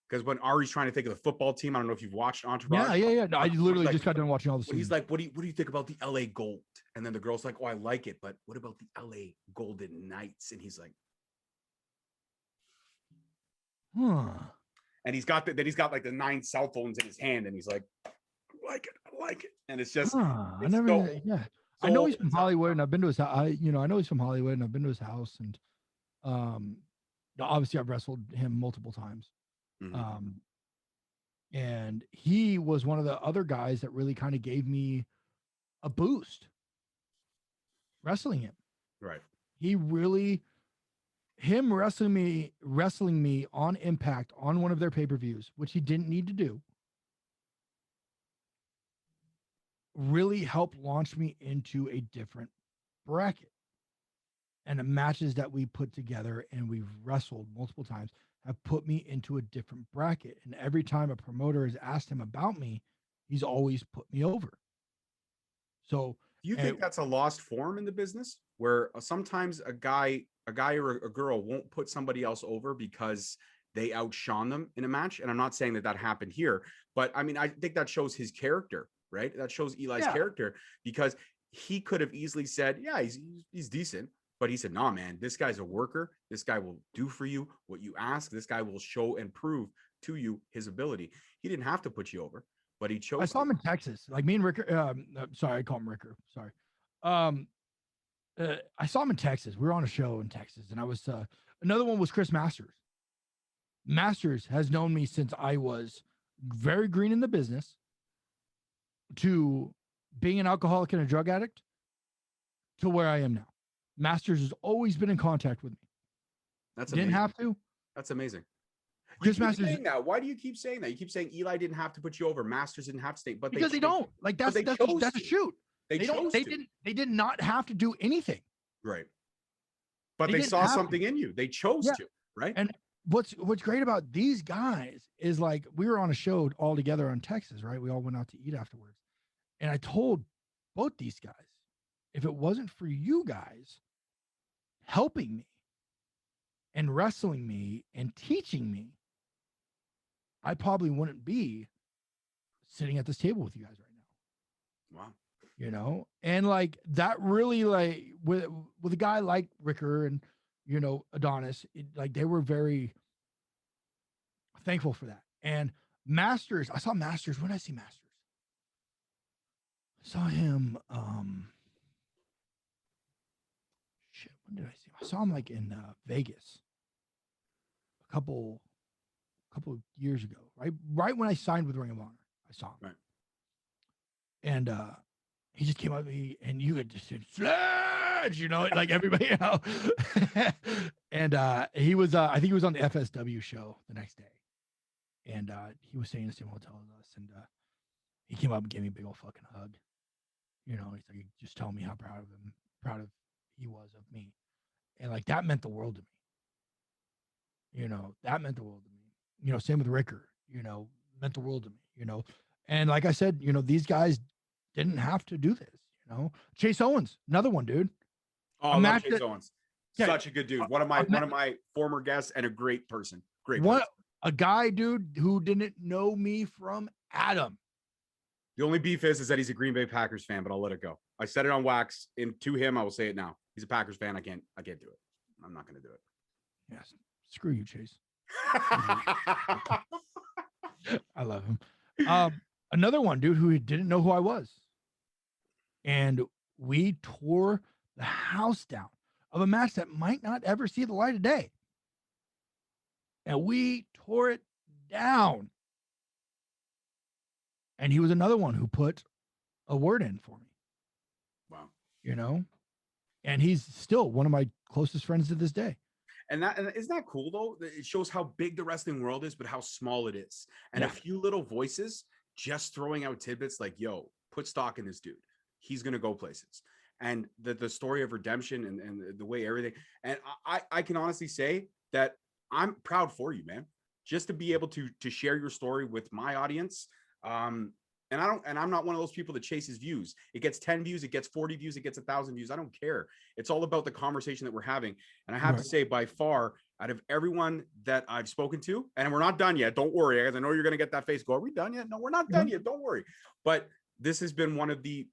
Speaker 2: Because when Ari's trying to think of the football team, I don't know if you've watched Entourage.
Speaker 3: Yeah. No, I literally
Speaker 2: like,
Speaker 3: just got done watching all the
Speaker 2: when
Speaker 3: scenes.
Speaker 2: he's like, what do you think about the LA Gold? And then the girl's like, oh, I like it, but what about the LA Golden Knights? And he's like, and he's got like the 9 cell phones in his hand, and he's like, I like it. And it's just
Speaker 3: I know he's from Hollywood, and I've been to his house. I know he's from Hollywood, and I've been to his house, and obviously I've wrestled him multiple times.
Speaker 2: Mm-hmm.
Speaker 3: And he was one of the other guys that really kind of gave me a boost wrestling him.
Speaker 2: Right.
Speaker 3: Him wrestling me on Impact on one of their pay-per-views, which he didn't need to do, really helped launch me into a different bracket. And the matches that we put together and we've wrestled multiple times have put me into a different bracket. And every time a promoter has asked him about me, he's always put me over. So
Speaker 2: do you think that's a lost form in the business, where sometimes a guy or a girl won't put somebody else over because they outshone them in a match? And I'm not saying that happened here, but I mean, I think that shows his character, right? That shows Eli's character, because he could have easily said, yeah, he's decent. But he said, nah, man, this guy's a worker. This guy will do for you what you ask. This guy will show and prove to you his ability. He didn't have to put you over, but he chose.
Speaker 3: I saw him in Texas. Like me and Ricker. Sorry, I call him Ricker. Sorry. I saw him in Texas. We were on a show in Texas, and I was another one was Chris Masters. Masters has known me since I was very green in the business, to being an alcoholic and a drug addict, to where I am now. Masters has always been in contact with me.
Speaker 2: That's
Speaker 3: didn't
Speaker 2: amazing.
Speaker 3: have to.
Speaker 2: That's amazing.
Speaker 3: Chris Masters.
Speaker 2: Saying that. Why do you keep saying that? You keep saying Eli didn't have to put you over. Masters didn't have to stay, but
Speaker 3: because they don't. Like that's a shoot. They did not have to do anything.
Speaker 2: Right. But they saw something in you. They chose to. Right.
Speaker 3: And what's great about these guys is, like, we were on a show all together on Texas, right? We all went out to eat afterwards, and I told both these guys, if it wasn't for you guys helping me and wrestling me and teaching me, I probably wouldn't be sitting at this table with you guys right now.
Speaker 2: Wow.
Speaker 3: You know, and like that really, like with a guy like Ricker and, you know, Adonis, like they were very thankful for that. And Masters, I saw Masters. When did I see Masters? I saw him. When did I see him? I saw him like in Vegas a couple years ago, right when I signed with Ring of Honor. I saw him,
Speaker 2: right,
Speaker 3: and he just came up to me, and you had just said Sledge, you know, like everybody, you know. And he was, I think he was on the FSW show the next day, and he was staying in the same hotel as us, and he came up and gave me a big old fucking hug. You know, he's like, just tell me how proud of he was of me. And like, that meant the world to me. You know, that meant the world to me. You know, same with Ricker, you know, meant the world to me, you know. And like I said, you know, these guys didn't have to do this, you know. Chase Owens, another one, dude.
Speaker 2: Oh, I love Chase Owens. Such a good dude. One of my former guests and a great person. Great person.
Speaker 3: A guy, dude, who didn't know me from Adam.
Speaker 2: The only beef is that he's a Green Bay Packers fan, but I'll let it go. I said it on wax, and to him, I will say it now. He's a Packers fan. I can't do it. I'm not going to do it.
Speaker 3: Yes. Screw you, Chase. I love him. Another one, dude, who didn't know who I was. And we tore the house down of a match that might not ever see the light of day. And we tore it down. And he was another one who put a word in for me.
Speaker 2: Wow.
Speaker 3: You know? And he's still one of my closest friends to this day.
Speaker 2: And isn't that cool though? It shows how big the wrestling world is, but how small it is. And a few little voices just throwing out tidbits like, yo, put stock in this dude. He's going to go places. And the story of redemption and the way everything. And I can honestly say that I'm proud for you, man, just to be able to share your story with my audience. And I'm not one of those people that chases views. It gets 10 views, it gets 40 views, it gets 1,000 views. I don't care. It's all about the conversation that we're having. And I have to say, by far, out of everyone that I've spoken to, and we're not done yet. Don't worry, guys. I know you're gonna get that face. Go, are we done yet? No, we're not done yet. Don't worry. But this has been one of the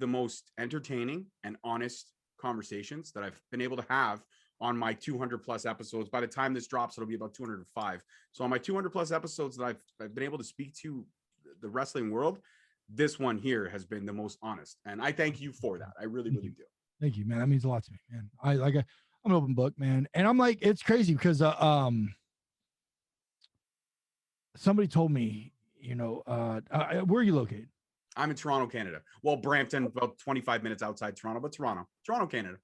Speaker 2: most entertaining and honest conversations that I've been able to have on my 200 plus episodes. By the time this drops, it'll be about 205. So on my 200 plus episodes that I've been able to speak to the wrestling world, this one here has been the most honest, and I thank you for that. I really do.
Speaker 3: Thank you, man. That means a lot to me, man. I'm an open book, man. And I'm like, it's crazy because somebody told me, where are you located?
Speaker 2: I'm in Toronto, Canada. Well, Brampton, about 25 minutes outside Toronto, but Toronto, Canada.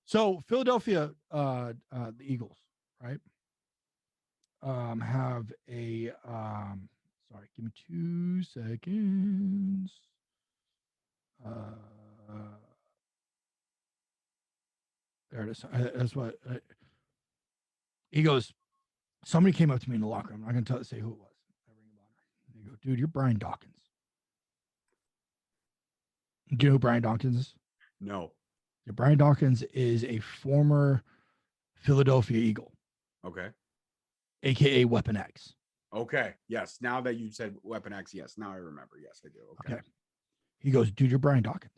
Speaker 3: So Philadelphia, the Eagles, right? Have a sorry, give me 2 seconds. There it is. That's what he goes. Somebody came up to me in the locker room. I'm not going to say who it was. They go, dude, you're Brian Dawkins. Do you know who Brian Dawkins is?
Speaker 2: No.
Speaker 3: Yeah, Brian Dawkins is a former Philadelphia Eagle.
Speaker 2: Okay.
Speaker 3: AKA Weapon X.
Speaker 2: Okay. Yes. Now that you said Weapon X, yes. Now I remember. Yes, I do. Okay.
Speaker 3: He goes, dude, you're Brian Dawkins.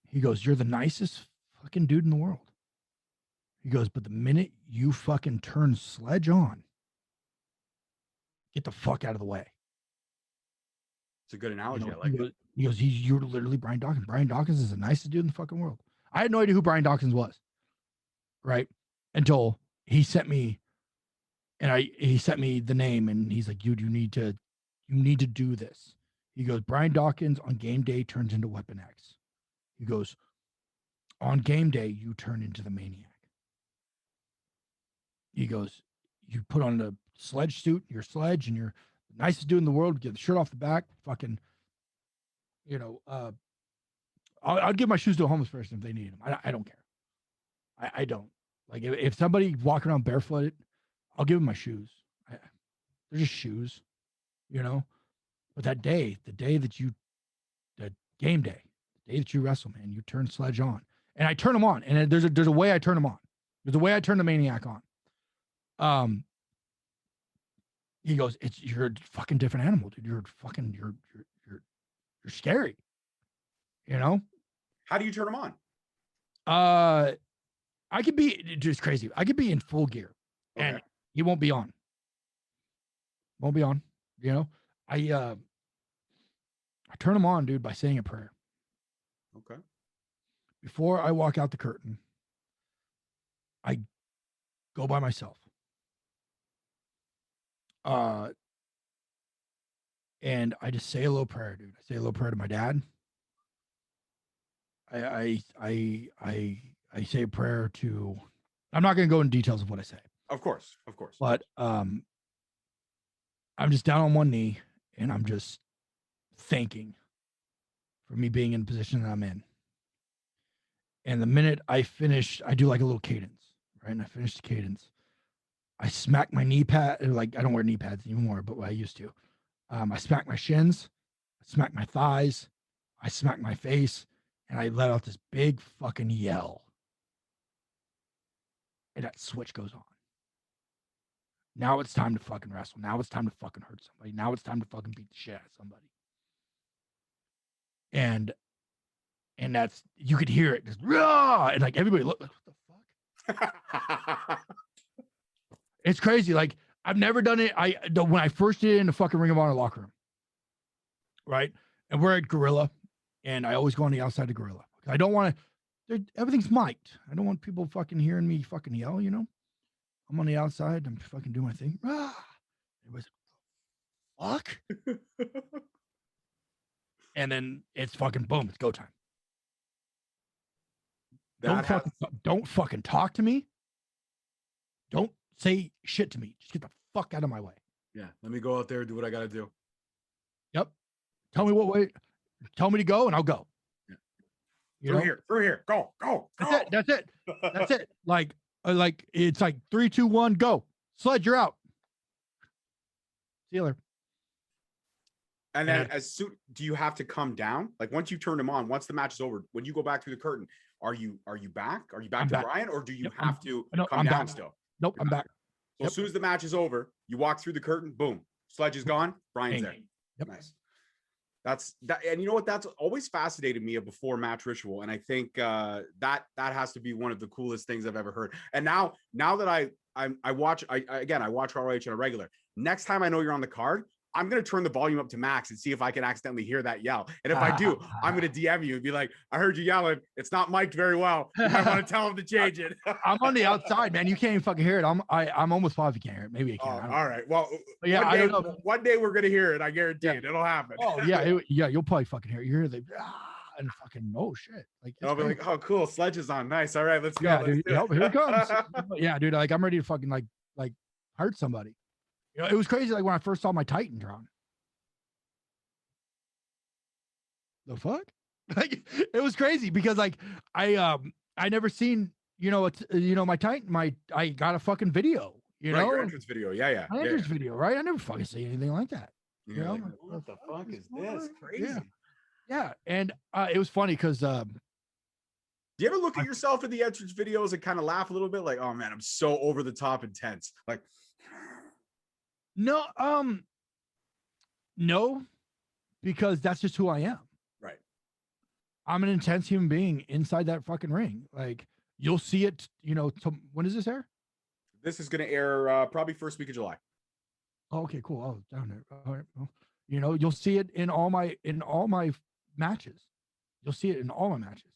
Speaker 3: He goes, you're the nicest fucking dude in the world. He goes, but the minute you fucking turn Sledge on, get the fuck out of the way.
Speaker 2: It's a good analogy. I like it.
Speaker 3: He goes, you're literally Brian Dawkins. Brian Dawkins is the nicest dude in the fucking world. I had no idea who Brian Dawkins was, right? Until he sent me, he sent me the name, and he's like, dude, you need to do this. He goes, Brian Dawkins on game day turns into Weapon X. He goes, on game day, you turn into the Maniac. He goes, you put on the Sledge suit, your Sledge, and you're the nicest dude in the world. Get the shirt off the back. Fucking, I'd give my shoes to a homeless person if they need them. I don't care. I don't. Like, if somebody walking around barefooted, I'll give them my shoes. They're just shoes, But that day, the game day, the day that you wrestle, man, you turn Sledge on. And I turn him on. And there's a way I turn him on. There's a way I turn the Maniac on. He goes, you're a fucking different animal, dude. You're scary.
Speaker 2: How do you turn him on?
Speaker 3: I could be just crazy. I could be in full gear, and he won't be on. Won't be on. I turn him on, dude, by saying a prayer.
Speaker 2: Okay.
Speaker 3: Before I walk out the curtain, I go by myself. And I just say a little prayer, dude. I say a little prayer to my dad. I say a prayer to, I'm not going to go into details of what I say.
Speaker 2: Of course.
Speaker 3: But I'm just down on one knee, and I'm just thanking for me being in the position that I'm in. And the minute I finish, I do like a little cadence, right? And I finish the cadence. I smack my knee pad. Like, I don't wear knee pads anymore, but I used to. I smack my shins, I smack my thighs, I smack my face, and I let out this big fucking yell. And that switch goes on. Now it's time to fucking wrestle. Now it's time to fucking hurt somebody. Now it's time to fucking beat the shit out of somebody. And that's, you could hear it just, Rah! And like everybody look, what the fuck? It's crazy. Like, I've never done it. When I first did it in the fucking Ring of Honor locker room, right? And we're at Gorilla, and I always go on the outside of Gorilla. I don't want to, everything's mic'd. I don't want people fucking hearing me fucking yell, I'm on the outside. I'm fucking doing my thing. Everybody's like, fuck? And then it's fucking boom. It's go time. Don't fucking talk to me. Don't say shit to me. Just get the fuck out of my way.
Speaker 2: Yeah. Let me go out there and do what I got to do.
Speaker 3: Yep. Tell me what way. Tell me to go, and I'll go.
Speaker 2: Yeah. Through here. Go.
Speaker 3: That's it. Like it's like 3, 2, 1, go. Sledge, you're out. See you later.
Speaker 2: And then as soon, do you have to come down? Like, once you turn him on, once the match is over, when you go back through the curtain, are you back? Are you back to Brian, or do you have to come down still?
Speaker 3: Nope, I'm back.
Speaker 2: So as soon as the match is over, you walk through the curtain, boom, Sledge is gone, Brian's there.
Speaker 3: Yep.
Speaker 2: Nice. That's that, and you know what? That's always fascinated me, a before match ritual, and I think that has to be one of the coolest things I've ever heard. And now that I watch ROH on a regular. Next time I know you're on the card, I'm going to turn the volume up to max and see if I can accidentally hear that yell. And if I do, I'm going to DM you and be like, I heard you yelling. It's not mic'd very well. You might want to tell him to change it.
Speaker 3: I'm on the outside, man. You can't even fucking hear it. I'm almost positive you can't hear it. Maybe I can.
Speaker 2: All right. Well,
Speaker 3: yeah,
Speaker 2: I don't know. One day we're going to hear it. I guarantee it. It'll happen.
Speaker 3: Oh, yeah. You'll probably fucking hear it. You hear the and fucking, oh, shit. Like,
Speaker 2: I'll be like, oh, cool. Sledge is on. Nice. All right. Let's go.
Speaker 3: Yeah, dude, here it comes. Yeah, dude. Like, I'm ready to fucking, like hurt somebody. You know, it was crazy. Like, when I first saw my Titantron. The fuck? Like, it was crazy because like I never seen, my Titan, I got a fucking video,
Speaker 2: your entrance video. Yeah.
Speaker 3: My entrance video, right? I never fucking see anything like that.
Speaker 2: You know, like, what the fuck is this? Crazy.
Speaker 3: Yeah. And it was funny because
Speaker 2: do you ever look at yourself in the entrance videos and kind of laugh a little bit like, oh man, I'm so over the top intense? Like,
Speaker 3: no, because that's just who I am. I'm an intense human being inside that fucking ring. Like, you'll see it, when does this air?
Speaker 2: This is going to air probably first week of July.
Speaker 3: Oh, okay, cool. Oh, down there. All right. Well, you'll see it in all my matches. You'll see it in all my matches.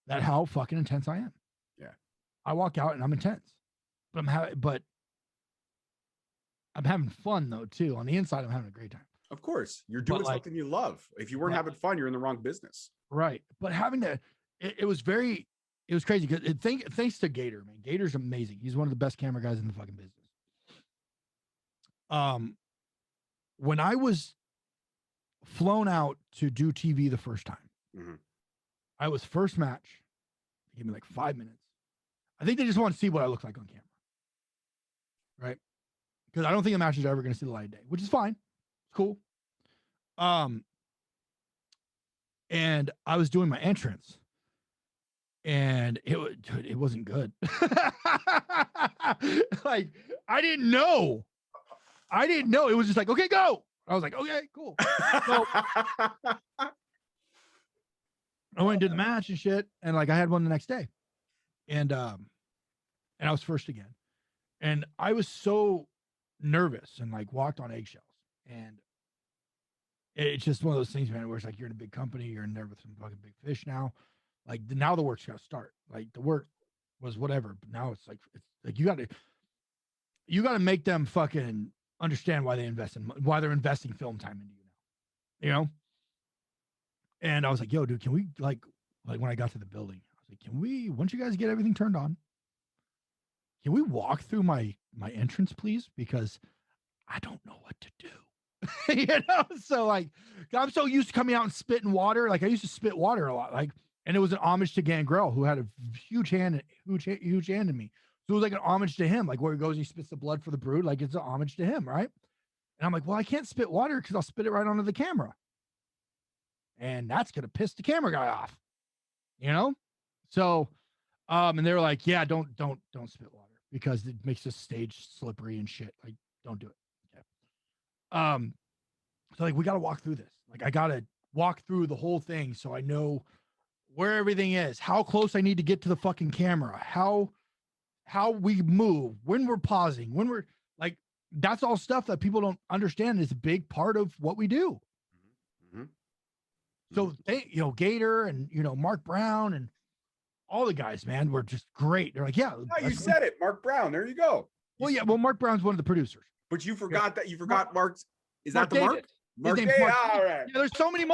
Speaker 3: That how fucking intense I am.
Speaker 2: Yeah.
Speaker 3: I walk out and I'm intense. But I'm having fun though too. On the inside, I'm having a great time. Of
Speaker 2: course. You're doing something you love. If you weren't having fun, you're in the wrong business.
Speaker 3: Right. But having to, it was crazy because thanks to Gator, man. Gator's amazing. He's one of the best camera guys in the fucking business. When I was flown out to do TV the first time, I was first match. They gave me like 5 minutes. I think they just want to see what I look like on camera. Right. Because I don't think the match is ever going to see the light of day, which is fine. It's cool. And I was doing my entrance and it wasn't good. Like, I didn't know. It was just like, okay, go. I was like, okay, cool. So I went and did the match and shit. And like, I had one the next day and I was first again. And I was so nervous and like walked on eggshells. And it's just one of those things, man, where it's like, you're in a big company, you're in there with some fucking big fish now. Like, now the work's got to start. Like, the work was whatever, but now it's like you got to make them fucking understand why why they're investing film time into you now, And I was like, yo, dude, can we like when I got to the building, I was like, once you guys get everything turned on, can we walk through my entrance, please? Because I don't know what to do. So like, I'm so used to coming out and spitting water. Like, I used to spit water a lot, like, and it was an homage to Gangrel, who had a huge hand in me. So it was like an homage to him, like where he goes and he spits the blood for the brood, like it's an homage to him, right? And I'm like, well, I can't spit water because I'll spit it right onto the camera, and that's gonna piss the camera guy off, So, and they were like, yeah, don't spit water because it makes the stage slippery and shit. Like, don't do it. So like, we got to walk through this. Like, I got to walk through the whole thing so I know where everything is, how close I need to get to the fucking camera, how we move, when we're pausing, when we're like, that's all stuff that people don't understand is a big part of what we do. So they, Gator and, Mark Brown and all the guys, man, were just great. They're like, yeah,
Speaker 2: you said it. Mark Brown. There you go.
Speaker 3: Well, yeah. Well, Mark Brown's one of the producers.
Speaker 2: But you forgot that. You forgot Mark's. Is that the
Speaker 3: Davis.
Speaker 2: Mark? Mark Davis. All right.
Speaker 3: Yeah, there's so many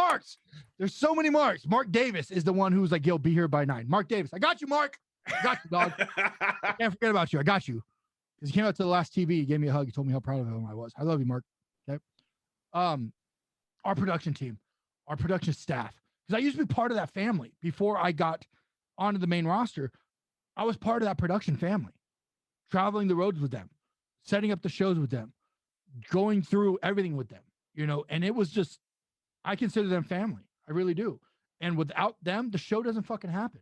Speaker 3: Marks. Mark Davis is the one who's like, yo, be here by 9. Mark Davis. I got you, Mark. I got you, dog. I can't forget about you. I got you. Because he came out to the last TV. He gave me a hug. He told me how proud of him I was. I love you, Mark. Okay. Our production team, our production staff. Because I used to be part of that family before I got onto the main roster. I was part of that production family, traveling the roads with them, setting up the shows with them, going through everything with them, and it was just, I consider them family. I really do. And without them, the show doesn't fucking happen.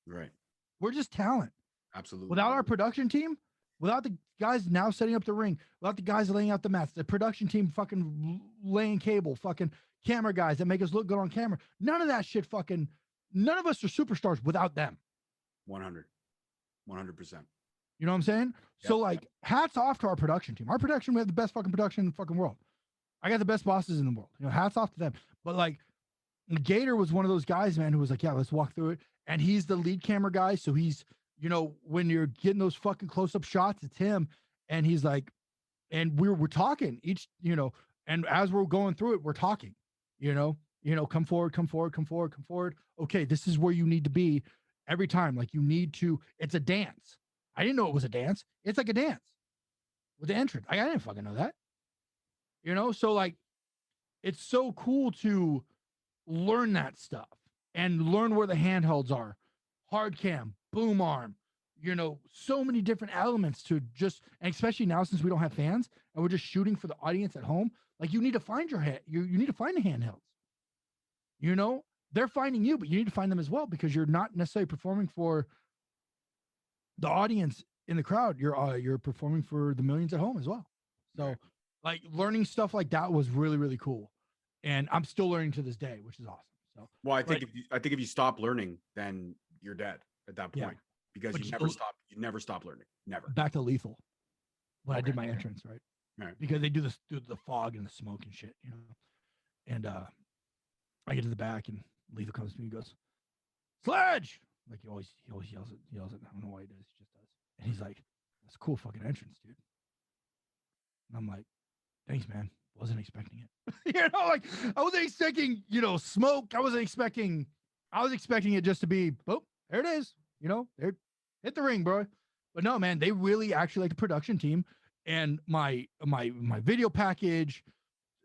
Speaker 2: Right.
Speaker 3: We're just talent.
Speaker 2: Absolutely.
Speaker 3: Without our production team, without the guys now setting up the ring, without the guys laying out the mats, the production team fucking laying cable, fucking camera guys that make us look good on camera. None of that shit none of us are superstars without them.
Speaker 2: 100%.
Speaker 3: You know what I'm saying?
Speaker 2: Yep.
Speaker 3: So like, hats off to our production team. Our production, we have the best fucking production in the fucking world. I got the best bosses in the world. Hats off to them. But like, Gator was one of those guys, man, who was like, yeah, let's walk through it. And he's the lead camera guy. So he's, when you're getting those fucking close-up shots, it's him. And he's like, and we're talking and as we're going through it, we're talking, come forward. Okay, this is where you need to be every time. Like it's a dance. I didn't know it was a dance. It's like a dance with the entrance. I didn't fucking know that. So like, it's so cool to learn that stuff and learn where the handhelds are, hard cam, boom arm, so many different elements to and especially now since we don't have fans and we're just shooting for the audience at home, like you need to find your head. You need to find the handhelds. They're finding you, but you need to find them as well because you're not necessarily performing for the audience in the crowd. You're performing for the millions at home as well. So like learning stuff like that was really, really cool. And I'm still learning to this day, which is awesome. So,
Speaker 2: well, I think if you stop learning, then you're dead at that point because you never stop learning. Never.
Speaker 3: Back to Lethal when I did my entrance, right? Because they do the fog and the smoke and shit, and I get to the back and Lethal comes to me and goes, Sledge! Like he always yells it. I don't know why he does. He just does. And he's like, that's a cool fucking entrance, dude. And I'm like, thanks, man. Wasn't expecting it. Like I wasn't expecting, smoke. I was expecting it just to be, oh, there it is. There, hit the ring, bro. But no, man, they really actually like the production team and my video package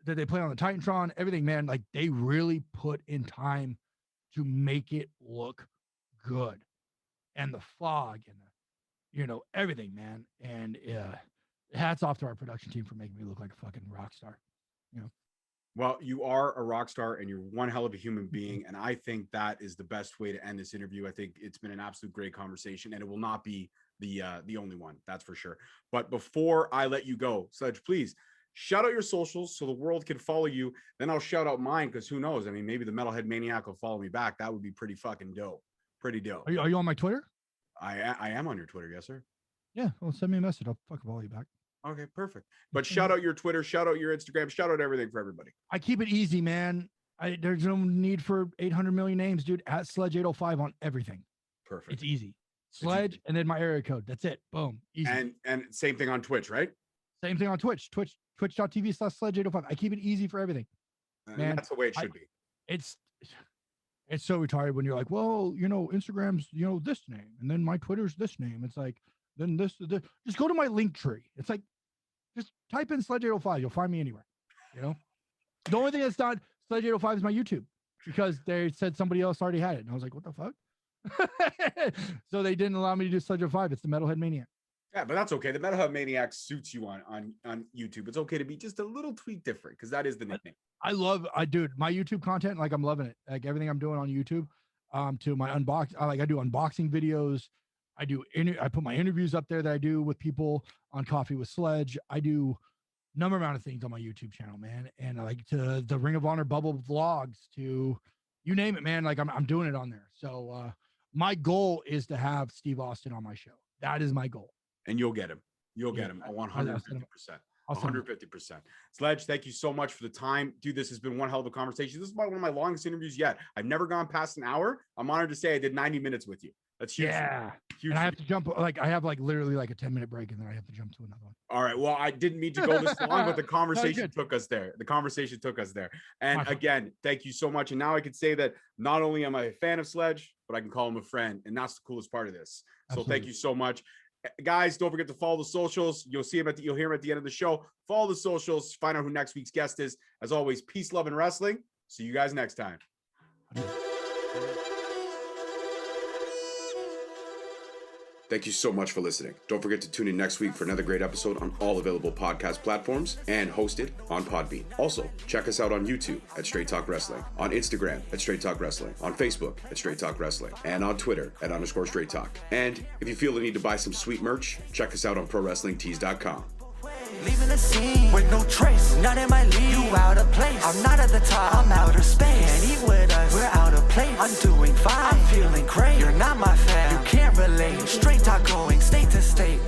Speaker 3: that they play on the Titantron, everything, man. Like they really put in time to make it look good, and the fog and everything, man. And hats off to our production team for making me look like a fucking rock star.
Speaker 2: Well, you are a rock star and you're one hell of a human being. And I think that is the best way to end this interview. I think it's been an absolute great conversation and it will not be the only one. That's for sure. But before I let you go, Sledge, please shout out your socials so the world can follow you. Then I'll shout out mine because who knows? I mean, maybe the Metalhead Maniac will follow me back. That would be pretty fucking dope. Pretty dope.
Speaker 3: Are you on my Twitter?
Speaker 2: I am on your Twitter. Yes, sir.
Speaker 3: Yeah. Well, send me a message. I'll fucking follow you back.
Speaker 2: Okay, perfect. But shout out your Twitter, shout out your Instagram, shout out everything for everybody.
Speaker 3: I keep it easy, man. There's no need for 800 million names, dude. At Sledge 805 on everything.
Speaker 2: Perfect.
Speaker 3: It's easy. Sledge and then my area code. That's it. Boom. Easy.
Speaker 2: And same thing on Twitch, right?
Speaker 3: Same thing on Twitch. Twitch.tv/Sledge 805. I keep it easy for everything.
Speaker 2: Man, that's the way it should be.
Speaker 3: It's so retarded when you're like, well, Instagram's, this name, and then my Twitter's this name. It's like, then this. Just go to my link tree. It's like, just type in Sledge 805. You'll find me anywhere. The only thing that's not Sledge 805 is my YouTube because they said somebody else already had it. And I was like, what the fuck? So they didn't allow me to do Sledge 805. It's the Metalhead Maniac.
Speaker 2: Yeah, but that's okay. The Metalhead Maniac suits you on YouTube. It's okay to be just a little tweak different because that is the nickname. Dude, my YouTube content, like I'm loving it. Like everything I'm doing on YouTube, to my I do unboxing videos. I put my interviews up there that I do with people on Coffee with Sledge. I do number amount of things on my YouTube channel, man. And I like to the Ring of Honor bubble vlogs to you name it, man. Like I'm doing it on there. So my goal is to have Steve Austin on my show. That is my goal. And you'll get him. You'll get him 150%. 150%. Sledge, thank you so much for the time. Dude, this has been one hell of a conversation. This is one of my longest interviews yet. I've never gone past an hour. I'm honored to say I did 90 minutes with you. That's huge. Yeah. Huge. And I have to jump, I have literally a 10-minute break and then I have to jump to another one. All right. Well, I didn't mean to go this long, but the conversation took us there. And again, thank you so much. And now I can say that not only am I a fan of Sledge, but I can call him a friend. And that's the coolest part of this. So thank you so much. Guys, don't forget to follow the socials. You'll hear him at the end of the show. Follow the socials. Find out who next week's guest is. As always, peace, love, and wrestling. See you guys next time.
Speaker 4: Thank you so much for listening. Don't forget to tune in next week for another great episode on all available podcast platforms and hosted on Podbean. Also, check us out on YouTube at Straight Talk Wrestling, on Instagram at Straight Talk Wrestling, on Facebook at Straight Talk Wrestling, and on Twitter at _Straight Talk. And if you feel the need to buy some sweet merch, check us out on ProWrestlingTees.com.
Speaker 1: Leaving the scene with no trace, not in my league. You out of place. I'm not at the top. I'm outer space. Can't eat with us. We're out of place. I'm doing fine. I'm feeling great. You're not my fan. You can't relate. Straight talk going state to state.